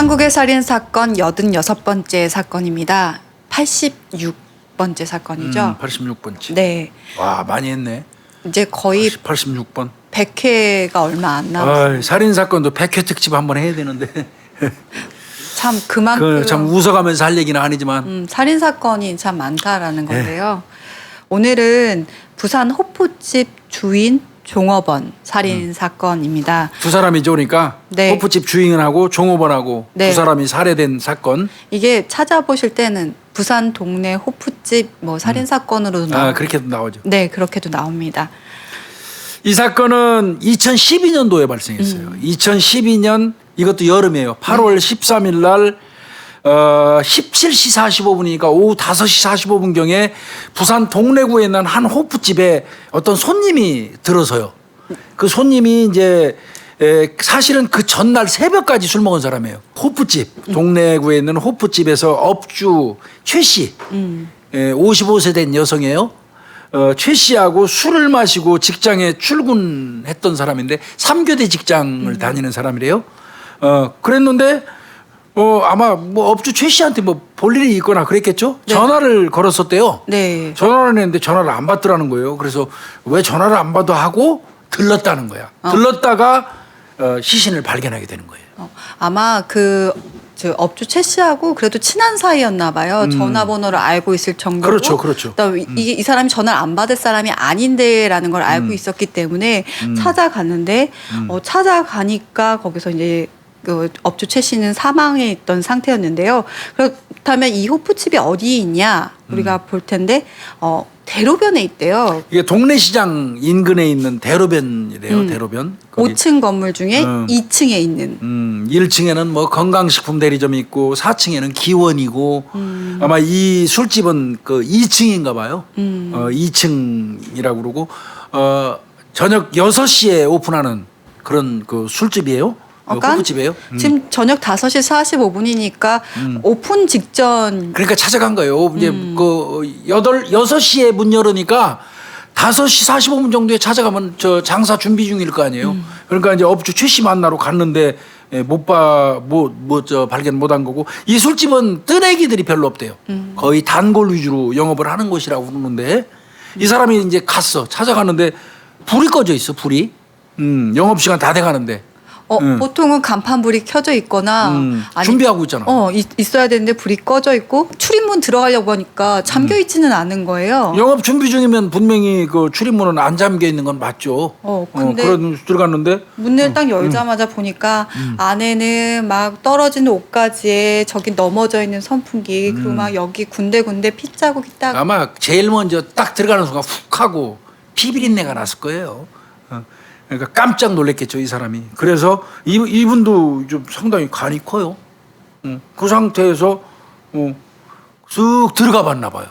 한국의 살인사건 86번째 사건입니다. 86번째 사건이죠. 86번째. 네. 와, 많이 했네. 이제 거의 86번. 100회가 얼마 안 남았어요. 살인사건도 100회 특집 한번 해야 되는데. 참 그만큼 참 웃어가면서 할 얘기는 아니지만. 살인사건이 참 많다라는 건데요. 오늘은 부산 호프집 주인 종업원 살인사건입니다. 두 사람이 좋으니까 네. 호프집 주인하고 종업원하고 네. 두 사람이 살해된 사건. 이게 찾아보실 때는 부산 동네 호프집 뭐 살인사건으로도 나오고 그렇게도 나오죠. 네, 그렇게도 나옵니다. 이 이 사건은 2012년도에 발생했어요. 2012년 이것도 여름이에요. 8월 13일 날 17시 45분이니까 오후 5시 45분경에 부산 동래구에 있는 한 호프집에 어떤 손님이 들어서요. 그 손님이 이제 사실은 그 전날 새벽까지 술 먹은 사람이에요. 호프집, 동래구에 있는 호프집에서 업주 최 씨, 55세 된 여성이에요. 최 씨하고 술을 마시고 직장에 출근했던 사람인데 3교대 직장을 다니는 사람이래요. 그랬는데 아마 뭐 업주 최 씨한테 뭐 볼 일이 있거나 그랬겠죠. 네. 전화를 걸었었대요. 네. 전화를 했는데 전화를 안 받더라는 거예요. 그래서 왜 전화를 안 받아 하고 들렀다는 거야. 들렀다가 시신을 발견하게 되는 거예요. 아마 저 업주 최 씨하고 그래도 친한 사이였나 봐요. 전화번호를 알고 있을 정도로. 그렇죠, 그렇죠. 이 사람이 전화를 안 받을 사람이 아닌데라는 걸 알고 있었기 때문에 찾아갔는데 찾아가니까 거기서 이제 그 업주 최 씨는 사망해 있던 상태였는데요. 그렇다면 이 호프집이 어디에 있냐 우리가 볼 텐데 대로변에 있대요. 이게 동래시장 인근에 있는 대로변이래요. 대로변. 거기 5층 건물 중에 2층에 있는. 1층에는 뭐 건강식품 대리점이 있고 4층에는 기원이고 아마 이 술집은 그 2층인가 봐요. 2층이라고 그러고 저녁 6시에 오픈하는 그런 그 술집이에요. 호프집이에요. 지금 저녁 5시 45분이니까 오픈 직전. 그러니까 찾아간 거예요. 이제 그 6시에 문 열으니까 5시 45분 정도에 찾아가면 저 장사 준비 중일 거 아니에요. 그러니까 이제 업주 최 씨 만나러 갔는데 발견 못한 거고 이 술집은 뜨내기들이 별로 없대요. 거의 단골 위주로 영업을 하는 곳이라고 그러는데 이 사람이 이제 찾아갔는데 불이 꺼져 있어. 불이. 영업시간 다 돼가는데. 보통은 간판불이 켜져 있거나 준비하고 있잖아. 있어야 되는데 불이 꺼져 있고 출입문 들어가려고 하니까 잠겨 있지는 않은 거예요. 영업 준비 중이면 분명히 그 출입문은 안 잠겨 있는 건 맞죠. 근데 그런 들어갔는데 문을 딱 열자마자 보니까 안에는 막 떨어지는 옷가지에 저기 넘어져 있는 선풍기 그리고 막 여기 군데군데 핏자국이 딱. 아마 제일 먼저 딱 들어가는 순간 훅 하고 피비린내가 났을 거예요. 그러니까 깜짝 놀랐겠죠, 이 사람이. 그래서 이분도 좀 상당히 간이 커요. 그 상태에서 쑥 들어가 봤나 봐요.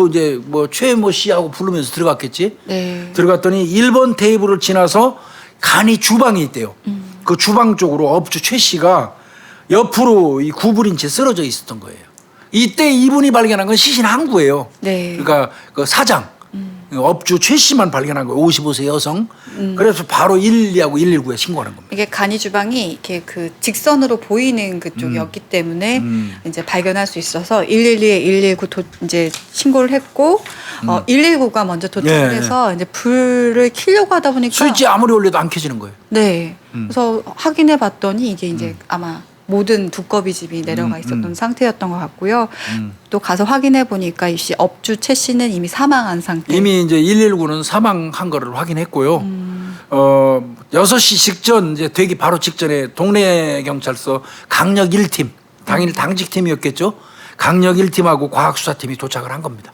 이제 뭐 최모 씨하고 부르면서 들어갔겠지. 네. 들어갔더니 1번 테이블을 지나서 간이 주방이 있대요. 그 주방 쪽으로 업주 최 씨가 옆으로 이 구부린 채 쓰러져 있었던 거예요. 이때 이분이 발견한 건 시신 한 구예요. 네. 그러니까 그 사장. 업주 최 씨만 발견한 거예요. 55세 여성. 그래서 바로 112하고 119에 신고하는 겁니다. 이게 간이 주방이 이렇게 그 직선으로 보이는 그쪽이었기 때문에 이제 발견할 수 있어서 112에 119 이제 신고를 했고 119가 먼저 도착을 해서 이제 불을 켜려고 하다 보니까 스위치 아무리 올려도 안 켜지는 거예요. 네. 그래서 확인해 봤더니 이게 이제 아마 모든 두꺼비 집이 내려가 있었던 상태였던 것 같고요. 또 가서 확인해 보니까 이 업주 최 씨는 이미 사망한 상태. 이미 이제 119는 사망한 거를 확인했고요. 6시 직전 이제 되기 바로 직전에 동래 경찰서 강력 1팀 당일 당직팀이었겠죠. 강력 1팀하고 과학수사팀이 도착을 한 겁니다.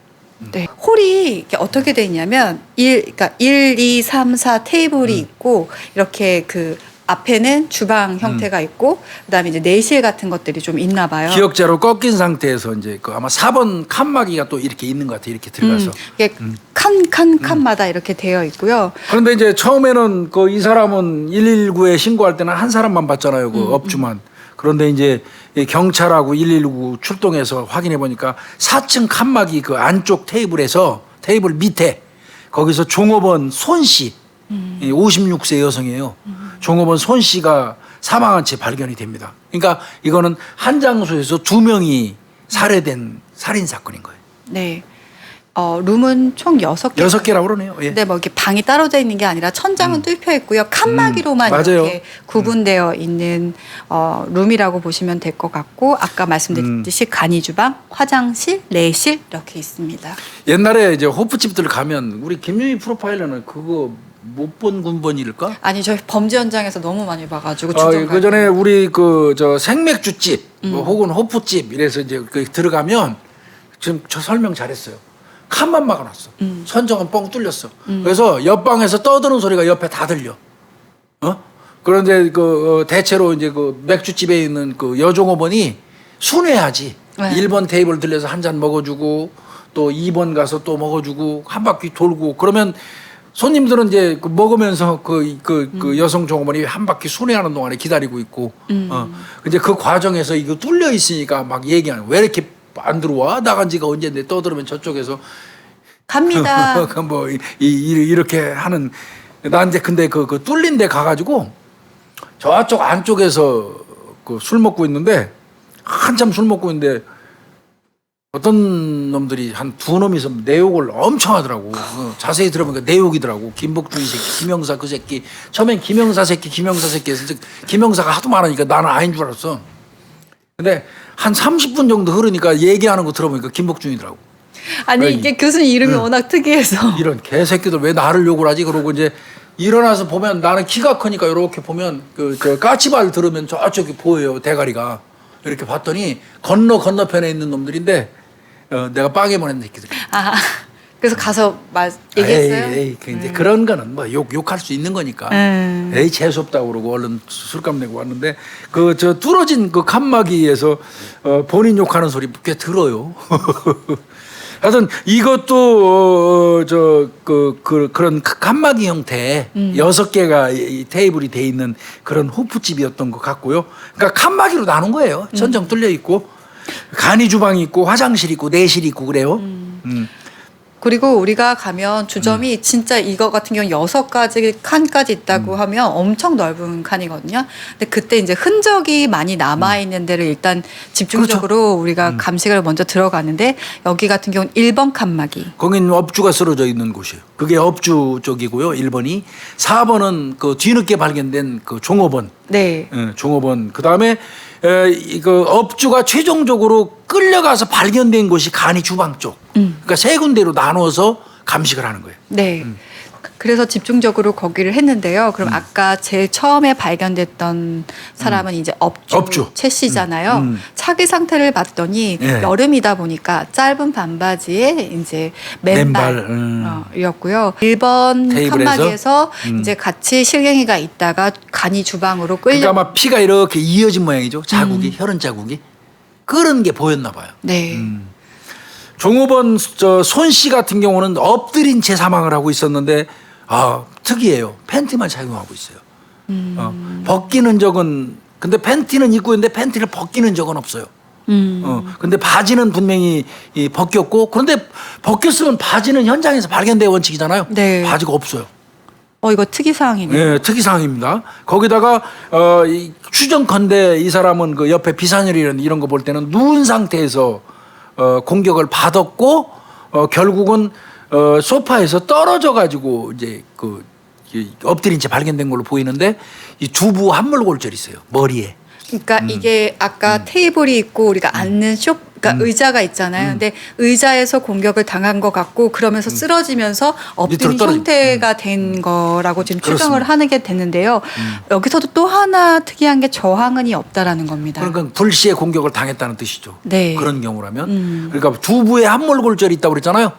네. 홀이 이렇게 어떻게 돼 있냐면 그러니까 1, 2, 3, 4 테이블이 있고 이렇게 그 앞에는 주방 형태가 있고 그다음에 이제 내실 같은 것들이 좀 있나 봐요. 기역자로 꺾인 상태에서 이제 그 아마 4번 칸막이가 또 이렇게 있는 것 같아요. 이렇게 들어가서. 이게 칸마다 이렇게 되어 있고요. 그런데 이제 처음에는 그 이 사람은 119에 신고할 때는 한 사람만 봤잖아요. 그 업주만. 그런데 이제 경찰하고 119 출동해서 확인해 보니까 4층 칸막이 그 안쪽 테이블 밑에 거기서 종업원 손 씨 56세 여성이에요. 종업원 손 씨가 사망한 채 발견이 됩니다. 그러니까 이거는 한 장소에서 2명이 살해된 살인 사건인 거예요. 네. 룸은 총 6개. 6개라고 그러네요. 예. 근데 뭐 이렇게 방이 따로져 있는 게 아니라 천장은 뚫혀 있고요. 칸막이로만 맞아요. 이렇게 구분되어 있는 룸이라고 보시면 될 것 같고, 아까 말씀드렸듯이 간이 주방, 화장실, 내실 이렇게 있습니다. 옛날에 이제 호프집들 가면 우리 김유희 프로파일러는 그거 못 본 군번일까? 아니, 저희 범죄 현장에서 너무 많이 봐가지고 그 전에 우리 저 생맥주집 뭐 혹은 호프집 이래서 이제 들어가면 지금 저 설명 잘했어요. 칸만 막아놨어. 선정은 뻥 뚫렸어. 그래서 옆방에서 떠드는 소리가 옆에 다 들려. 그런데 대체로 이제 그 맥주집에 있는 그 여종업원이 순회하지. 네. 1번 테이블 들려서 한 잔 먹어주고 또 2번 가서 또 먹어주고 한 바퀴 돌고 그러면 손님들은 이제 먹으면서 그 여성 종업원이 한 바퀴 순회하는 동안에 기다리고 있고. 이제 그 과정에서 이거 뚫려 있으니까 막 얘기하는 왜 이렇게 안 들어와? 나간 지가 언제인데 떠들으면 저쪽에서 갑니다. 뭐 이렇게 하는 나 이제 근데 그 뚫린 데 가가지고 저쪽 안쪽에서 그 술 먹고 있는데 한참 술 먹고 있는데 어떤 놈들이 한 2놈이서 내 욕을 엄청 하더라고. 자세히 들어보니까 내 욕이더라고. 김복중 이 새끼, 김영사 그 새끼. 처음엔 김영사 새끼 해서 김영사가 하도 많으니까 나는 아닌 줄 알았어. 근데 한 30분 정도 흐르니까 얘기하는 거 들어보니까 김복중이더라고. 아니, 이게 교수님 이름이 워낙 특이해서. 이런 개새끼들 왜 나를 욕을 하지? 그러고 이제 일어나서 보면 나는 키가 크니까 이렇게 보면 저 까치발 들으면 저쪽이 보여요. 대가리가. 이렇게 봤더니 건너편에 있는 놈들인데 내가 빵에 보낸 새끼들. 그래서 가서 얘기했어요? 에이, 이제 그런 거는 뭐 욕할 수 있는 거니까. 에이, 재수없다고 그러고 얼른 술값 내고 왔는데 저 뚫어진 그 칸막이에서 본인 욕하는 소리 꽤 들어요. 하여튼 이것도 그런 칸막이 형태의 6개가 이 테이블이 돼 있는 그런 호프집이었던 것 같고요. 그러니까 칸막이로 나눈 거예요. 천정 뚫려 있고 간이 주방이 있고 화장실 있고 내실 있고 그래요. 그리고 우리가 가면 주점이 진짜 이거 같은 경우 6가지 칸까지 있다고 하면 엄청 넓은 칸이거든요. 근데 그때 이제 흔적이 많이 남아있는 데를 일단 집중적으로 그렇죠. 우리가 감식을 먼저 들어가는데 여기 같은 경우는 1번 칸막이. 거긴 업주가 쓰러져 있는 곳이에요. 그게 업주 쪽이고요. 1번이. 4번은 그 뒤늦게 발견된 그 종업원. 네. 종업원. 그다음에 이거 업주가 최종적으로 끌려가서 발견된 곳이 간이 주방 쪽. 그러니까 3군데로 나누어서 감식을 하는 거예요. 네. 그래서 집중적으로 거기를 했는데요. 그럼 아까 제일 처음에 발견됐던 사람은 이제 업주 최 씨잖아요. 차기 상태를 봤더니 네. 여름이다 보니까 짧은 반바지에 이제 맨발이었고요. 1번 테이블에서? 칸막이에서 이제 같이 실갱이가 있다가 간이 주방으로 끌려. 그러니까 아마 피가 이렇게 이어진 모양이죠. 자국이 혈흔 자국이 그런 게 보였나 봐요. 네. 종업원 손 씨 같은 경우는 엎드린 채 사망을 하고 있었는데 특이해요. 팬티만 착용하고 있어요. 벗기는 적은 근데 팬티는 입고 있는데 팬티를 벗기는 적은 없어요. 근데 바지는 분명히 벗겼고 그런데 벗겼으면 바지는 현장에서 발견될 원칙이잖아요. 네. 바지가 없어요. 이거 특이사항이네요. 네, 특이사항입니다. 거기다가 추정컨대 이 사람은 그 옆에 비산혈이라는 이런 거 볼 때는 누운 상태에서 공격을 받았고 결국은 소파에서 떨어져 가지고 이제 엎드린 채 발견된 걸로 보이는데 이 두부 함몰골절이 있어요. 머리에. 그러니까 이게 아까 테이블이 있고 우리가 앉는 그러니까 의자가 있잖아요. 근데 의자에서 공격을 당한 것 같고 그러면서 쓰러지면서 엎드린 형태가 된 거라고 지금 추정을 하는 게 됐는데요. 여기서도 또 하나 특이한 게 저항은이 없다라는 겁니다. 그러니까 불시에 공격을 당했다는 뜻이죠. 네. 그런 경우라면. 그러니까 두부에 함몰골절이 있다고 그랬잖아요.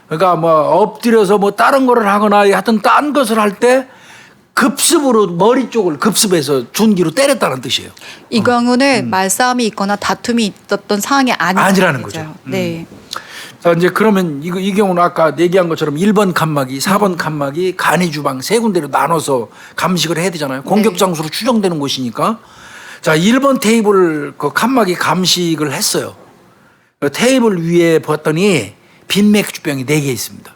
그러니까 뭐 엎드려서 뭐 다른 거를 하거나 하여튼 딴 것을 할 때 급습으로 머리 쪽을 급습해서 준기로 때렸다는 뜻이에요. 이 경우는 말싸움이 있거나 다툼이 있었던 상황이 아니라는 거죠. 네. 자, 이제 그러면 이 경우는 아까 얘기한 것처럼 1번 칸막이, 4번 칸막이, 간이 주방 3군데로 나눠서 감식을 해야 되잖아요. 공격 장소로 추정되는 곳이니까. 자, 1번 테이블 그 칸막이 감식을 했어요. 테이블 위에 봤더니 빈 맥주병이 4개 있습니다.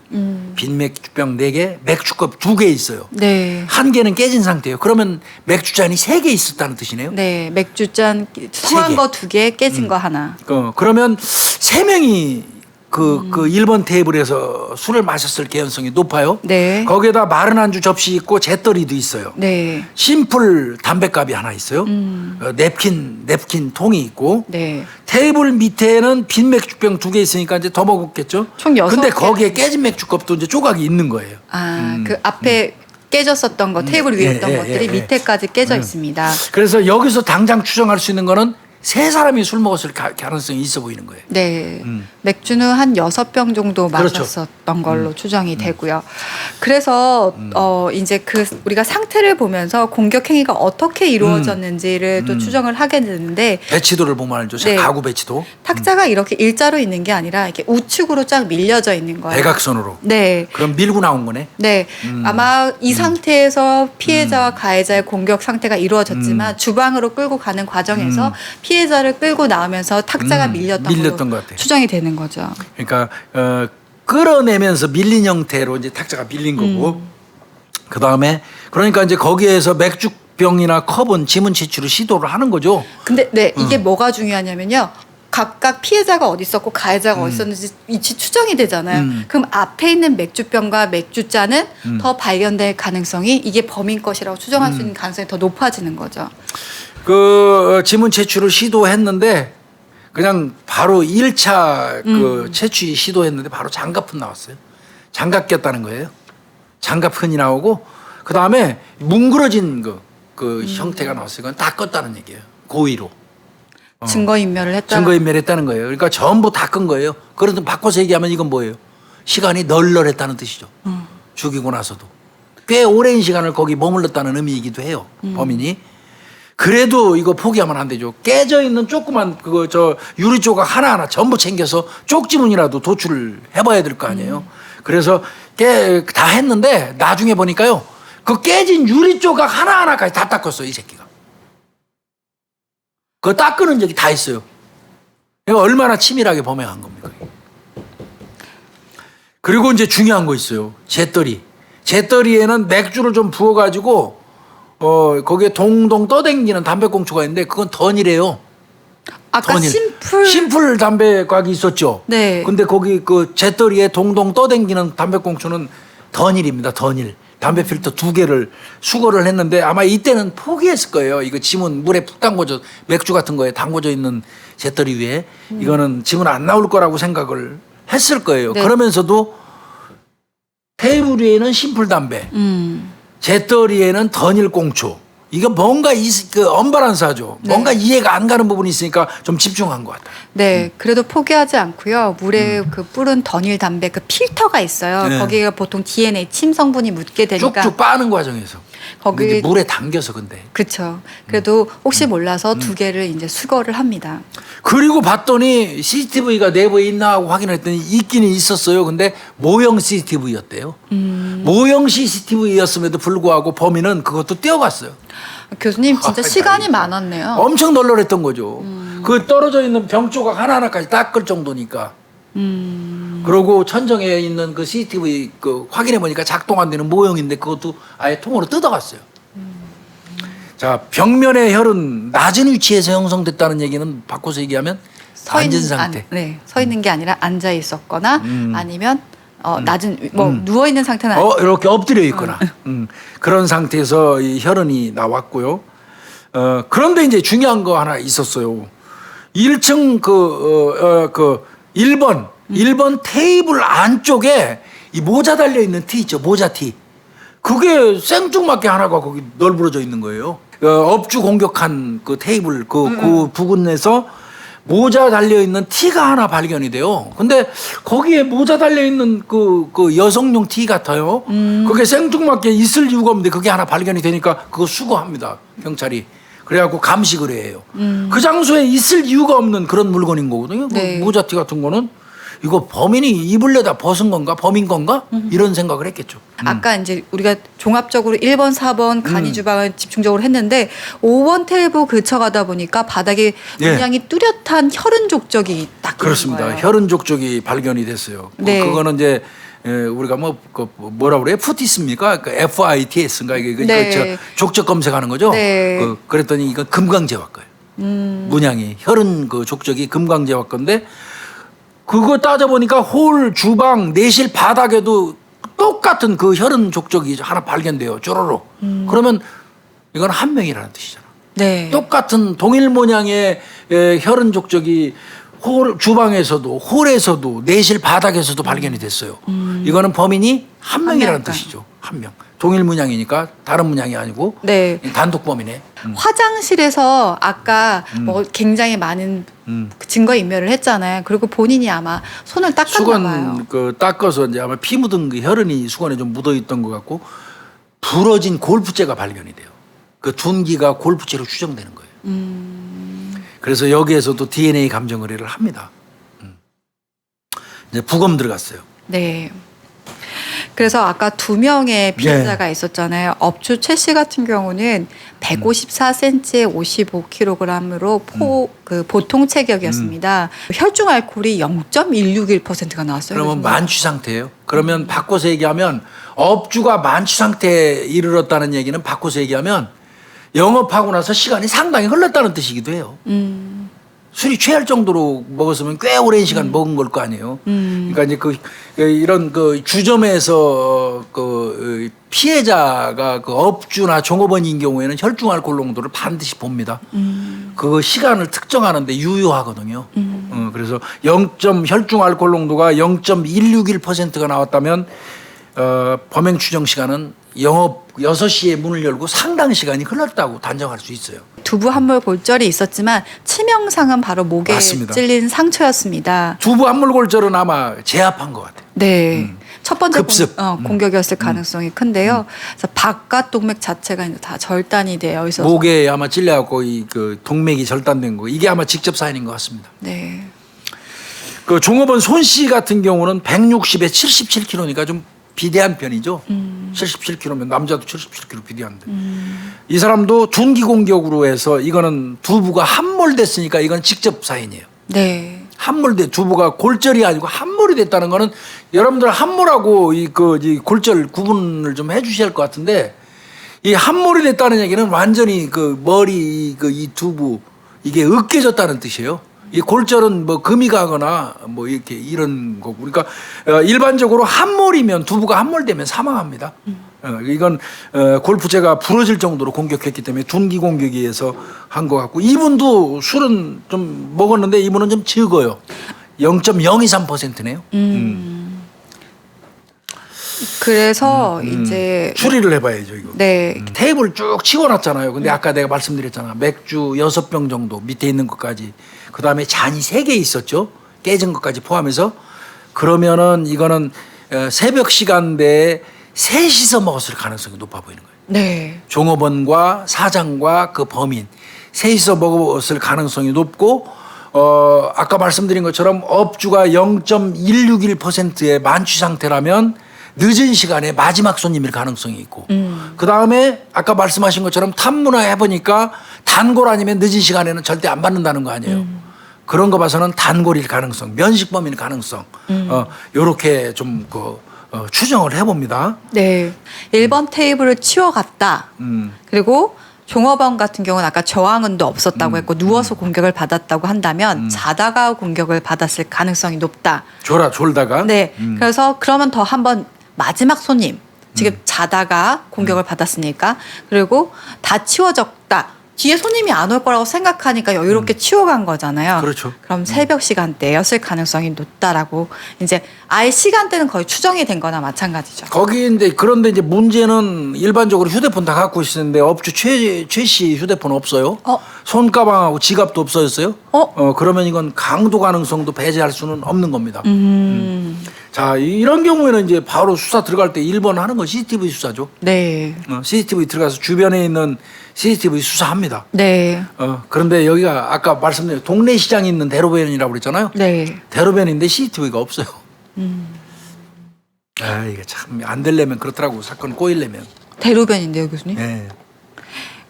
빈 맥주병 4개, 맥주컵 2개 있어요. 네. 한 개는 깨진 상태예요. 그러면 맥주잔이 3개 있었다는 뜻이네요. 네, 맥주잔 성한 개. 거 2개, 깨진 거 하나. 그러면 3명이 그 1번 테이블에서 술을 마셨을 개연성이 높아요. 네. 거기에다 마른 안주 접시 있고 잿더리도 있어요. 네. 심플 담뱃갑이 하나 있어요. 냅킨 통이 있고. 네. 테이블 밑에는 빈 맥주병 2개 있으니까 이제 더 먹었겠죠. 총 6개. 근데 거기에 깨진 맥주컵도 이제 조각이 있는 거예요. 아, 그 앞에 깨졌었던 거, 테이블 위에 있던 것들이 밑에까지 깨져 있습니다. 그래서 여기서 당장 추정할 수 있는 거는 3사람이 술 먹었을 가능성이 있어 보이는 거예요. 네. 맥주는 한 6병 정도 그렇죠. 마셨었던 걸로 추정이 되고요. 그래서 이제 우리가 상태를 보면서 공격 행위가 어떻게 이루어졌는지를 또 추정을 하게 되는데 배치도를 보면 알죠. 네. 가구 배치도. 탁자가 이렇게 일자로 있는 게 아니라 이렇게 우측으로 쫙 밀려져 있는 거예요. 대각선으로. 네. 그럼 밀고 나온 거네. 네. 아마 이 상태에서 피해자와 가해자의 공격 상태가 이루어졌지만 주방으로 끌고 가는 과정에서 피해자를 끌고 나오면서 탁자가 밀렸던 것 같아요. 추정이 되는 거죠. 그러니까 끌어내면서 밀린 형태로 이제 탁자가 밀린 거고 그 다음에 그러니까 이제 거기에서 맥주병이나 컵은 지문 채취를 시도를 하는 거죠. 근데 네, 이게 뭐가 중요하냐면요. 각각 피해자가 어디 있었고 가해자가 어디 있었는지 위치 추정이 되잖아요. 그럼 앞에 있는 맥주병과 맥주잔은 더 발견될 가능성이 이게 범인 것이라고 추정할 수 있는 가능성이 더 높아지는 거죠. 그 지문 채취를 시도했는데 그냥 바로 1차 그 채취 시도했는데 바로 장갑은 나왔어요. 장갑 꼈다는 거예요. 장갑 흔이 나오고 그 다음에 뭉그러진 그 형태가 나왔어요. 그건 다 껐다는 얘기예요. 고의로. 증거인멸을 했다. 증거인멸했다는 거예요. 그러니까 전부 다 끈 거예요. 그래도 바꿔서 얘기하면 이건 뭐예요? 시간이 널널했다는 뜻이죠. 죽이고 나서도. 꽤 오랜 시간을 거기 머물렀다는 의미이기도 해요. 범인이. 그래도 이거 포기하면 안 되죠. 깨져 있는 조그만 유리 조각 하나하나 전부 챙겨서 쪽지문이라도 도출을 해봐야 될 거 아니에요. 그래서 다 했는데 나중에 보니까요. 그 깨진 유리 조각 하나하나까지 다 닦았어요. 이 새끼가. 그거 닦는 적이 다 있어요. 이거 얼마나 치밀하게 범행한 겁니까? 그리고 이제 중요한 거 있어요. 잿더리. 잿더리에는 맥주를 좀 부어가지고 거기에 동동 떠댕기는 담배꽁초가 있는데 그건 던이래요. 아까 던일. 심플 심플 담배곽이 있었죠. 네. 근데 거기 그 잿더리에 동동 떠댕기는 담배꽁초는 던일입니다. 던일. 담배 필터 2개를 수거를 했는데 아마 이때는 포기했을 거예요. 이거 지문 물에 푹 담궈져 맥주 같은 거에 담궈져 있는 잿더리 위에 이거는 지문 안 나올 거라고 생각을 했을 거예요. 네. 그러면서도 테이블 위에는 심플 담배, 잿더리에는 던일 꽁초. 이거 뭔가 언바란스하죠. 네. 뭔가 이해가 안 가는 부분이 있으니까 좀 집중한 것 같아요. 네, 그래도 포기하지 않고요. 물에 그 뿌른 던일 담배 그 필터가 있어요. 네. 거기가 보통 DNA 침 성분이 묻게 되니까 쭉쭉 빠는 과정에서. 거기 이제 물에 담겨서 근데. 그렇죠. 그래도 혹시 몰라서 2개를 이제 수거를 합니다. 그리고 봤더니 CCTV가 내부에 있나 하고 확인했더니 있기는 있었어요. 근데 모형 CCTV였대요. 모형 CCTV였음에도 불구하고 범인은 그것도 떼어갔어요. 교수님 진짜 시간이 많았네요. 엄청 널널했던 거죠. 그 떨어져 있는 병 조각 하나하나까지 닦을 정도니까. 그리고 천정에 있는 그 CCTV 확인해 보니까 작동 안 되는 모형인데 그것도 아예 통으로 뜯어갔어요. 자, 벽면의 혈은 낮은 위치에서 형성됐다는 얘기는 바꿔서 얘기하면 앉은 상태. 네, 서 있는 게 아니라 앉아 있었거나 아니면 낮은 누워 있는 상태는 이렇게 엎드려 있거나 그런 상태에서 이 혈흔이 나왔고요. 그런데 이제 중요한 거 하나 있었어요. 1층 1번 테이블 안쪽에 이 모자 달려 있는 티 있죠. 모자 티. 그게 생뚱맞게 하나가 거기 널브러져 있는 거예요. 업주 공격한 그 테이블 그 부근에서 모자 달려 있는 티가 하나 발견이 돼요. 근데 거기에 모자 달려 있는 그 여성용 티 같아요. 그게 생뚱맞게 있을 이유가 없는데 그게 하나 발견이 되니까 그거 수거합니다. 경찰이. 그래갖고 감식을 해요. 그 장소에 있을 이유가 없는 그런 물건인 거거든요. 네. 그 모자 티 같은 거는. 이거 범인이 입을려다 벗은 건가 범인 건가 이런 생각을 했겠죠. 아까 이제 우리가 종합적으로 1번, 4번 간이 주방을 집중적으로 했는데 5번 테이블 그쳐가다 보니까 바닥에 예. 문양이 뚜렷한 혈흔 족적이 딱 있는 그렇습니다. 거예요. 혈흔 족적이 발견이 됐어요. 네. 그거는 이제 우리가 뭐라 그래요? FTS입니까? 그 FITS인가 이게 네. 족적 검색하는 거죠. 네. 그랬더니 이건 금강제화 거예요. 문양이 혈흔 그 족적이 금강제화 건데 그거 따져보니까 홀, 주방, 내실 바닥에도 똑같은 그 혈흔 족적이 하나 발견돼요. 쪼로로. 그러면 이건 한 명이라는 뜻이잖아. 네. 똑같은 동일 모양의 혈흔 족적이 주방에서도 홀에서도 내실 바닥에서도 발견이 됐어요. 이거는 범인이 한 명이라는 명. 뜻이죠. 한 명. 동일 문양이니까 다른 문양이 아니고 네. 단독 범인에. 화장실에서 아까 뭐 굉장히 많은 그 증거 인멸을 했잖아요. 그리고 본인이 아마 손을 닦았나 봐요. 수건 그 닦아서 이제 아마 피 묻은 그 혈흔이 수건에 좀 묻어 있던 것 같고 부러진 골프째가 발견이 돼요. 그 둔기가 골프째로 추정되는 거예요. 그래서 여기에서도 DNA 감정 의뢰를 합니다. 이제 부검 들어갔어요. 네. 그래서 아까 2명의 피해자가 있었잖아요. 업주 최 씨 같은 경우는 154cm에 55kg으로 그 보통 체격이었습니다. 혈중 알코올이 0.161%가 나왔어요. 그러면 요즘에. 만취 상태예요. 그러면 바꿔서 얘기하면 업주가 만취 상태에 이르렀다는 얘기는 바꿔서 얘기하면 영업하고 나서 시간이 상당히 흘렀다는 뜻이기도 해요. 술이 취할 정도로 먹었으면 꽤 오랜 시간 먹은 걸 거 아니에요. 그러니까 이제 이런 그 주점에서 그 피해자가 그 업주나 종업원인 경우에는 혈중 알코올 농도를 반드시 봅니다. 그 시간을 특정하는데 유효하거든요. 그래서 혈중 알코올 농도가 0.161%가 나왔다면 범행 추정 시간은 영업 6시에 문을 열고 상당 시간이 흘렀다고 단정할 수 있어요. 두부 함몰 골절이 있었지만 치명상은 바로 목에 맞습니다. 찔린 상처였습니다. 두부 함몰골절은 아마 제압한 것 같아요. 네. 첫 번째 급습. 공격이었을 가능성이 큰데요. 그래서 바깥 동맥 자체가 이제 다 절단이 되어 있어서 목에 아마 찔려갖고 그 동맥이 절단된 거 이게 아마 직접 사인인 것 같습니다. 네. 그 종업원 손 씨 같은 경우는 160에 77kg니까 좀 비대한 편이죠. 77kg면 남자도 77kg 비대한데. 이 사람도 둔기 공격으로 해서 이거는 두부가 함몰됐으니까 이건 직접 사인이에요. 네. 함몰돼 두부가 골절이 아니고 함몰이 됐다는 거는 여러분들 함몰하고 이 골절 구분을 좀 해주셔야 할 것 같은데 이 함몰이 됐다는 얘기는 완전히 그 머리 이 두부 이게 으깨졌다는 뜻이에요. 이 골절은 뭐 금이 가거나 뭐 이렇게 이런 거고 그러니까 일반적으로 함몰이면 두부가 함몰되면 사망합니다. 이건 골프채가 부러질 정도로 공격했기 때문에 둔기 공격에 의해서 한 것 같고 이분도 술은 좀 먹었는데 이분은 좀 적어요. 0.023%네요. 그래서 이제 추리를 해봐야죠 이거. 네. 테이블 쭉 치워놨잖아요. 근데 아까 내가 말씀드렸잖아. 맥주 6병 정도 밑에 있는 것까지. 그 다음에 잔이 3개 있었죠. 깨진 것까지 포함해서. 그러면은 이거는 새벽 시간대에 셋이서 먹었을 가능성이 높아 보이는 거예요. 네. 종업원과 사장과 그 범인 셋이서 먹었을 가능성이 높고 아까 말씀드린 것처럼 업주가 0.161%의 만취 상태라면 늦은 시간에 마지막 손님일 가능성이 있고 그 다음에 아까 말씀하신 것처럼 탐문화 해보니까 단골 아니면 늦은 시간에는 절대 안 받는다는 거 아니에요. 그런 거 봐서는 단골일 가능성, 면식범일 가능성 요렇게 좀 추정을 해봅니다. 네. 1번 테이블을 치워갔다. 그리고 종업원 같은 경우는 아까 저항은도 없었다고 했고 누워서 공격을 받았다고 한다면 자다가 공격을 받았을 가능성이 높다. 졸다가. 네. 그래서 그러면 더 한번 마지막 손님 지금 자다가 공격을 받았으니까 그리고 다 치워졌다. 뒤에 손님이 안 올 거라고 생각하니까 여유롭게 치워간 거잖아요. 그렇죠. 그럼 새벽 시간대였을 가능성이 높다라고 이제 아예 시간대는 거의 추정이 된 거나 마찬가지죠. 그런데 이제 문제는 일반적으로 휴대폰 다 갖고 있었는데 업주 최씨 휴대폰 없어요. 손가방하고 지갑도 없어졌어요. 그러면 이건 강도 가능성도 배제할 수는 없는 겁니다. 자, 이런 경우에는 이제 바로 수사 들어갈 때 1번 하는 건 CCTV 수사죠. 네. CCTV 들어가서 주변에 있는 CCTV 수사합니다. 네. 그런데 여기가 아까 말씀드린 동네 시장에 있는 대로변이라고 그랬잖아요. 네. 대로변인데 CCTV가 없어요. 아, 이게 참 안 되려면 그렇더라고. 사건 꼬이려면. 대로변인데요, 교수님. 네.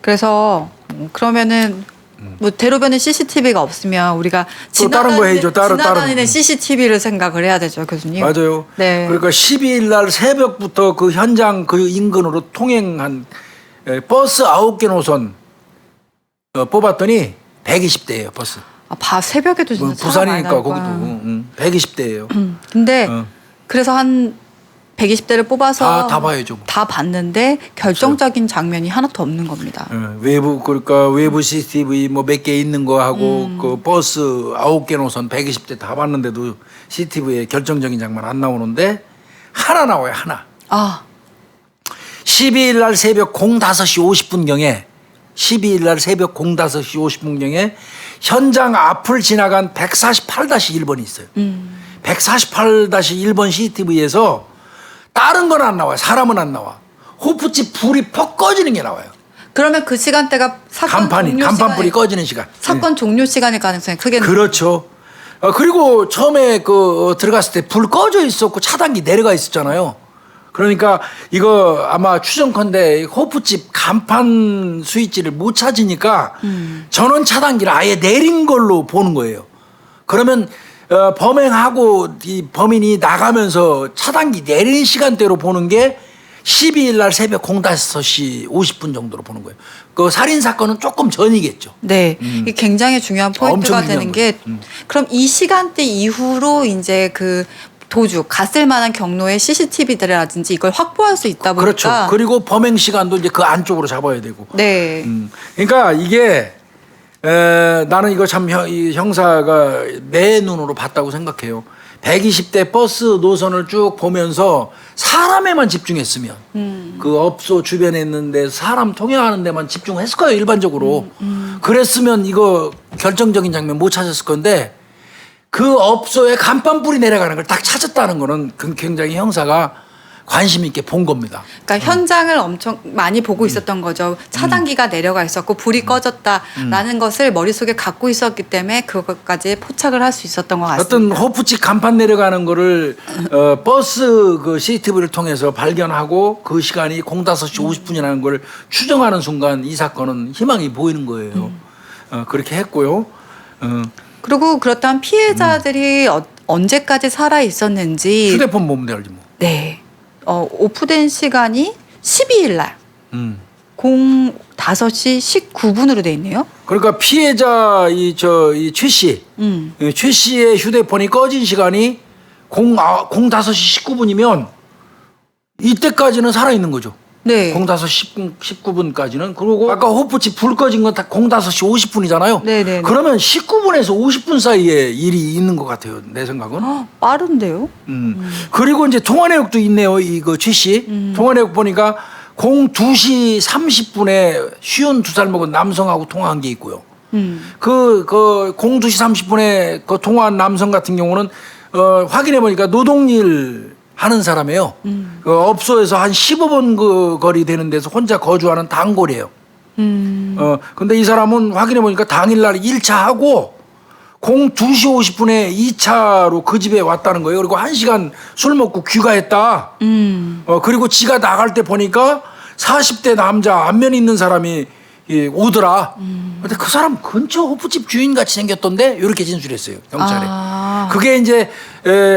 그래서 그러면은 뭐 대로변에 CCTV가 없으면 우리가 또 다른 거 해야죠. 지나다니는 CCTV를 생각을 해야 되죠, 교수님. 맞아요. 네. 그러니까 12일 날 새벽부터 그 현장 그 인근으로 통행한 버스 9개 노선 뽑았더니 120대예요, 버스. 새벽에도 진짜 부산이니까 차가 거기도 많이 120대예요. 근데 그래서 한 120대를 뽑아서 다 봐야죠. 다 봤는데 결정적인 장면이 하나도 없는 겁니다. 외부 그러니까 외부 CCTV 뭐 몇 개 있는 거 하고 그 버스 9개 노선 120대 다 봤는데도 CCTV에 결정적인 장면 안 나오는데 하나 나와요, 하나. 12일 날 새벽 05시 50분경에 12일 날 새벽 05시 50분경에 현장 앞을 지나간 148-1번이 있어요. 148-1번 CCTV에서 다른 건 안 나와요. 사람은 안 나와. 호프집 불이 퍽 꺼지는 게 나와요. 그러면 그 시간대가 사건 종료 간판불이 시간에 꺼지는 시간. 사건 종료 시간일 가능성이 크겠네요. 그렇죠. 그리고 처음에 들어갔을 때 불 꺼져 있었고 차단기 내려가 있었잖아요. 그러니까 이거 아마 추정컨대 호프집 간판 스위치를 못 찾으니까 전원 차단기를 아예 내린 걸로 보는 거예요. 그러면 범행하고 이 범인이 나가면서 차단기 내린 시간대로 보는 게 12일 날 새벽 05시 50분 정도로 보는 거예요. 그 살인 사건은 조금 전이겠죠. 네, 이게 굉장히 중요한 포인트가 엄청 되는 중요한 게 그럼 이 시간대 이후로 이제 그 도주 갔을 만한 경로의 CCTV들이라든지 이걸 확보할 수 있다 보니까 그렇죠. 그리고 범행 시간도 이제 그 안쪽으로 잡아야 되고. 네. 그러니까 이게 나는 이거 참 이 형사가 내 눈으로 봤다고 생각해요. 120대 버스 노선을 쭉 보면서 사람에만 집중했으면 그 업소 주변에 있는데 사람 통행하는 데만 집중했을 거예요, 일반적으로. 그랬으면 이거 결정적인 장면 못 찾았을 건데 그 업소에 간판불이 내려가는 걸 딱 찾았다는 거는 굉장히 형사가 관심 있게 본 겁니다. 그러니까 현장을 엄청 많이 보고 있었던 거죠. 차단기가 내려가 있었고 불이 꺼졌다라는 것을 머릿속에 갖고 있었기 때문에 그것까지 포착을 할 수 있었던 것 같습니다. 어떤 호프집 간판 내려가는 거를 버스 그 CCTV를 통해서 발견하고 그 시간이 05시 50분이라는 걸 추정하는 순간 이 사건은 희망이 보이는 거예요. 그렇게 했고요. 그리고 그렇다면 피해자들이 언제까지 살아 있었는지 휴대폰 보면 되지 뭐. 네. 오프된 시간이 12일 날 05시 19분으로 돼 있네요. 그러니까 피해자 이 최 씨, 최 씨의 휴대폰이 꺼진 시간이 05시 19분이면 이때까지는 살아 있는 거죠. 네. 05시 19분까지는. 그리고 아까 호프집 불 꺼진 건 다 05시 50분이잖아요. 네네. 그러면 19분에서 50분 사이에 일이 있는 것 같아요. 내 생각은. 빠른데요? 그리고 이제 통화 내역도 있네요. 이거 최 씨. 통화 내역 보니까 02시 30분에 52살 먹은 남성하고 통화한 게 있고요. 그 02시 30분에 그 통화한 남성 같은 경우는 확인해 보니까 노동일 하는 사람이에요. 그 업소에서 한 15분 그 거리 되는 데서 혼자 거주하는 단골이에요. 근데 이 사람은 확인해 보니까 당일날 1차 하고 02시 50분에 2차로 그 집에 왔다는 거예요. 그리고 1시간 술 먹고 귀가했다. 그리고 지가 나갈 때 보니까 40대 남자 안면 있는 사람이 오더라. 근데 그 사람 근처 호프집 주인 같이 생겼던데 이렇게 진술했어요, 경찰에. 그게 이제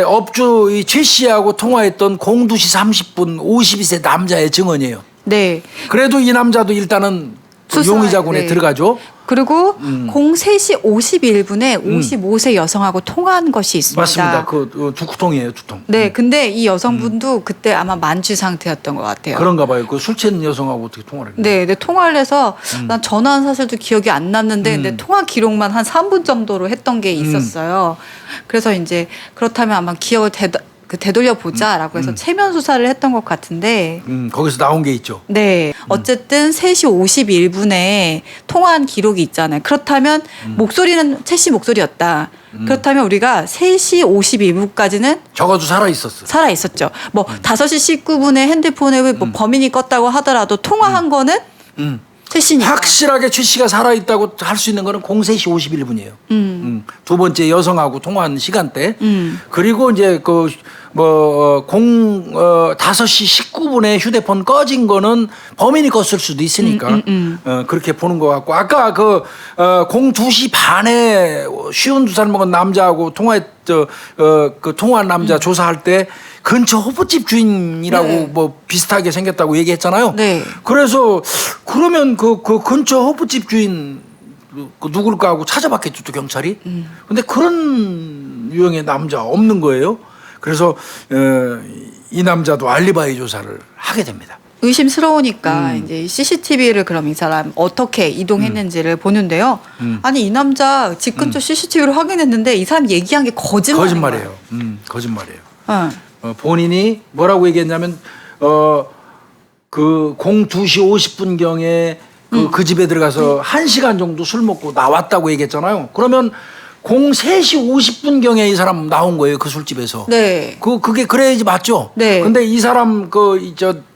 업주 이 최 씨하고 통화했던 02시 30분 52세 남자의 증언이에요. 네. 그래도 이 남자도 일단은 용의자군에 네. 들어가죠. 그리고 03시 51분에 55세 여성하고 통화한 것이 있습니다. 맞습니다. 그 두 통이에요, 두 통. 네, 근데 이 여성분도 그때 아마 만취 상태였던 것 같아요. 그런가 봐요. 그 술 취한 여성하고 어떻게 통화를 했나요? 네, 통화를 해서 난 전화한 사실도 기억이 안 났는데 근데 통화 기록만 한 3분 정도로 했던 게 있었어요. 그래서 이제 그렇다면 아마 기억을 그 되돌려 보자라고 해서 체면 수사를 했던 것 같은데. 거기서 나온 게 있죠. 네. 어쨌든 3시 51분에 통화한 기록이 있잖아요. 그렇다면 목소리는 최 씨 목소리였다. 그렇다면 우리가 3시 51분까지는 적어도 살아 있었어. 살아 있었죠. 뭐 5시 19분에 핸드폰에 뭐 범인이 껐다고 하더라도 통화한 거는 최 씨니까. 확실하게 최 씨가 살아 있다고 할 수 있는 거는 03시 51분이에요. 두 번째 여성하고 통화한 시간대. 그리고 이제 5시 19분에 휴대폰 꺼진 거는 범인이 껐을 수도 있으니까 그렇게 보는 것 같고, 아까 02시 반에 52살 먹은 남자하고 통화한 남자 조사할 때 근처 호프집 주인이라고 네. 뭐 비슷하게 생겼다고 얘기했잖아요. 네. 그래서 그러면 그 근처 호프집 주인 누굴까 하고 찾아봤겠죠, 또 경찰이. 근데 그런 유형의 남자 없는 거예요. 그래서 이 남자도 알리바이 조사를 하게 됩니다. 의심스러우니까 이제 CCTV를 그럼 이 사람 어떻게 이동했는지를 보는데요. 아니 이 남자 집 근처 CCTV를 확인했는데 이 사람 얘기한 게 거짓말이에요. 거짓말이에요. 응. 본인이 뭐라고 얘기했냐면 그 02시 50분 경에 그 집에 들어가서 1시간 정도 술 먹고 나왔다고 얘기했잖아요. 그러면 03시 50분 경에 이 사람 나온 거예요, 그 술집에서. 네. 그게 그래야지 맞죠. 네. 근데 이 사람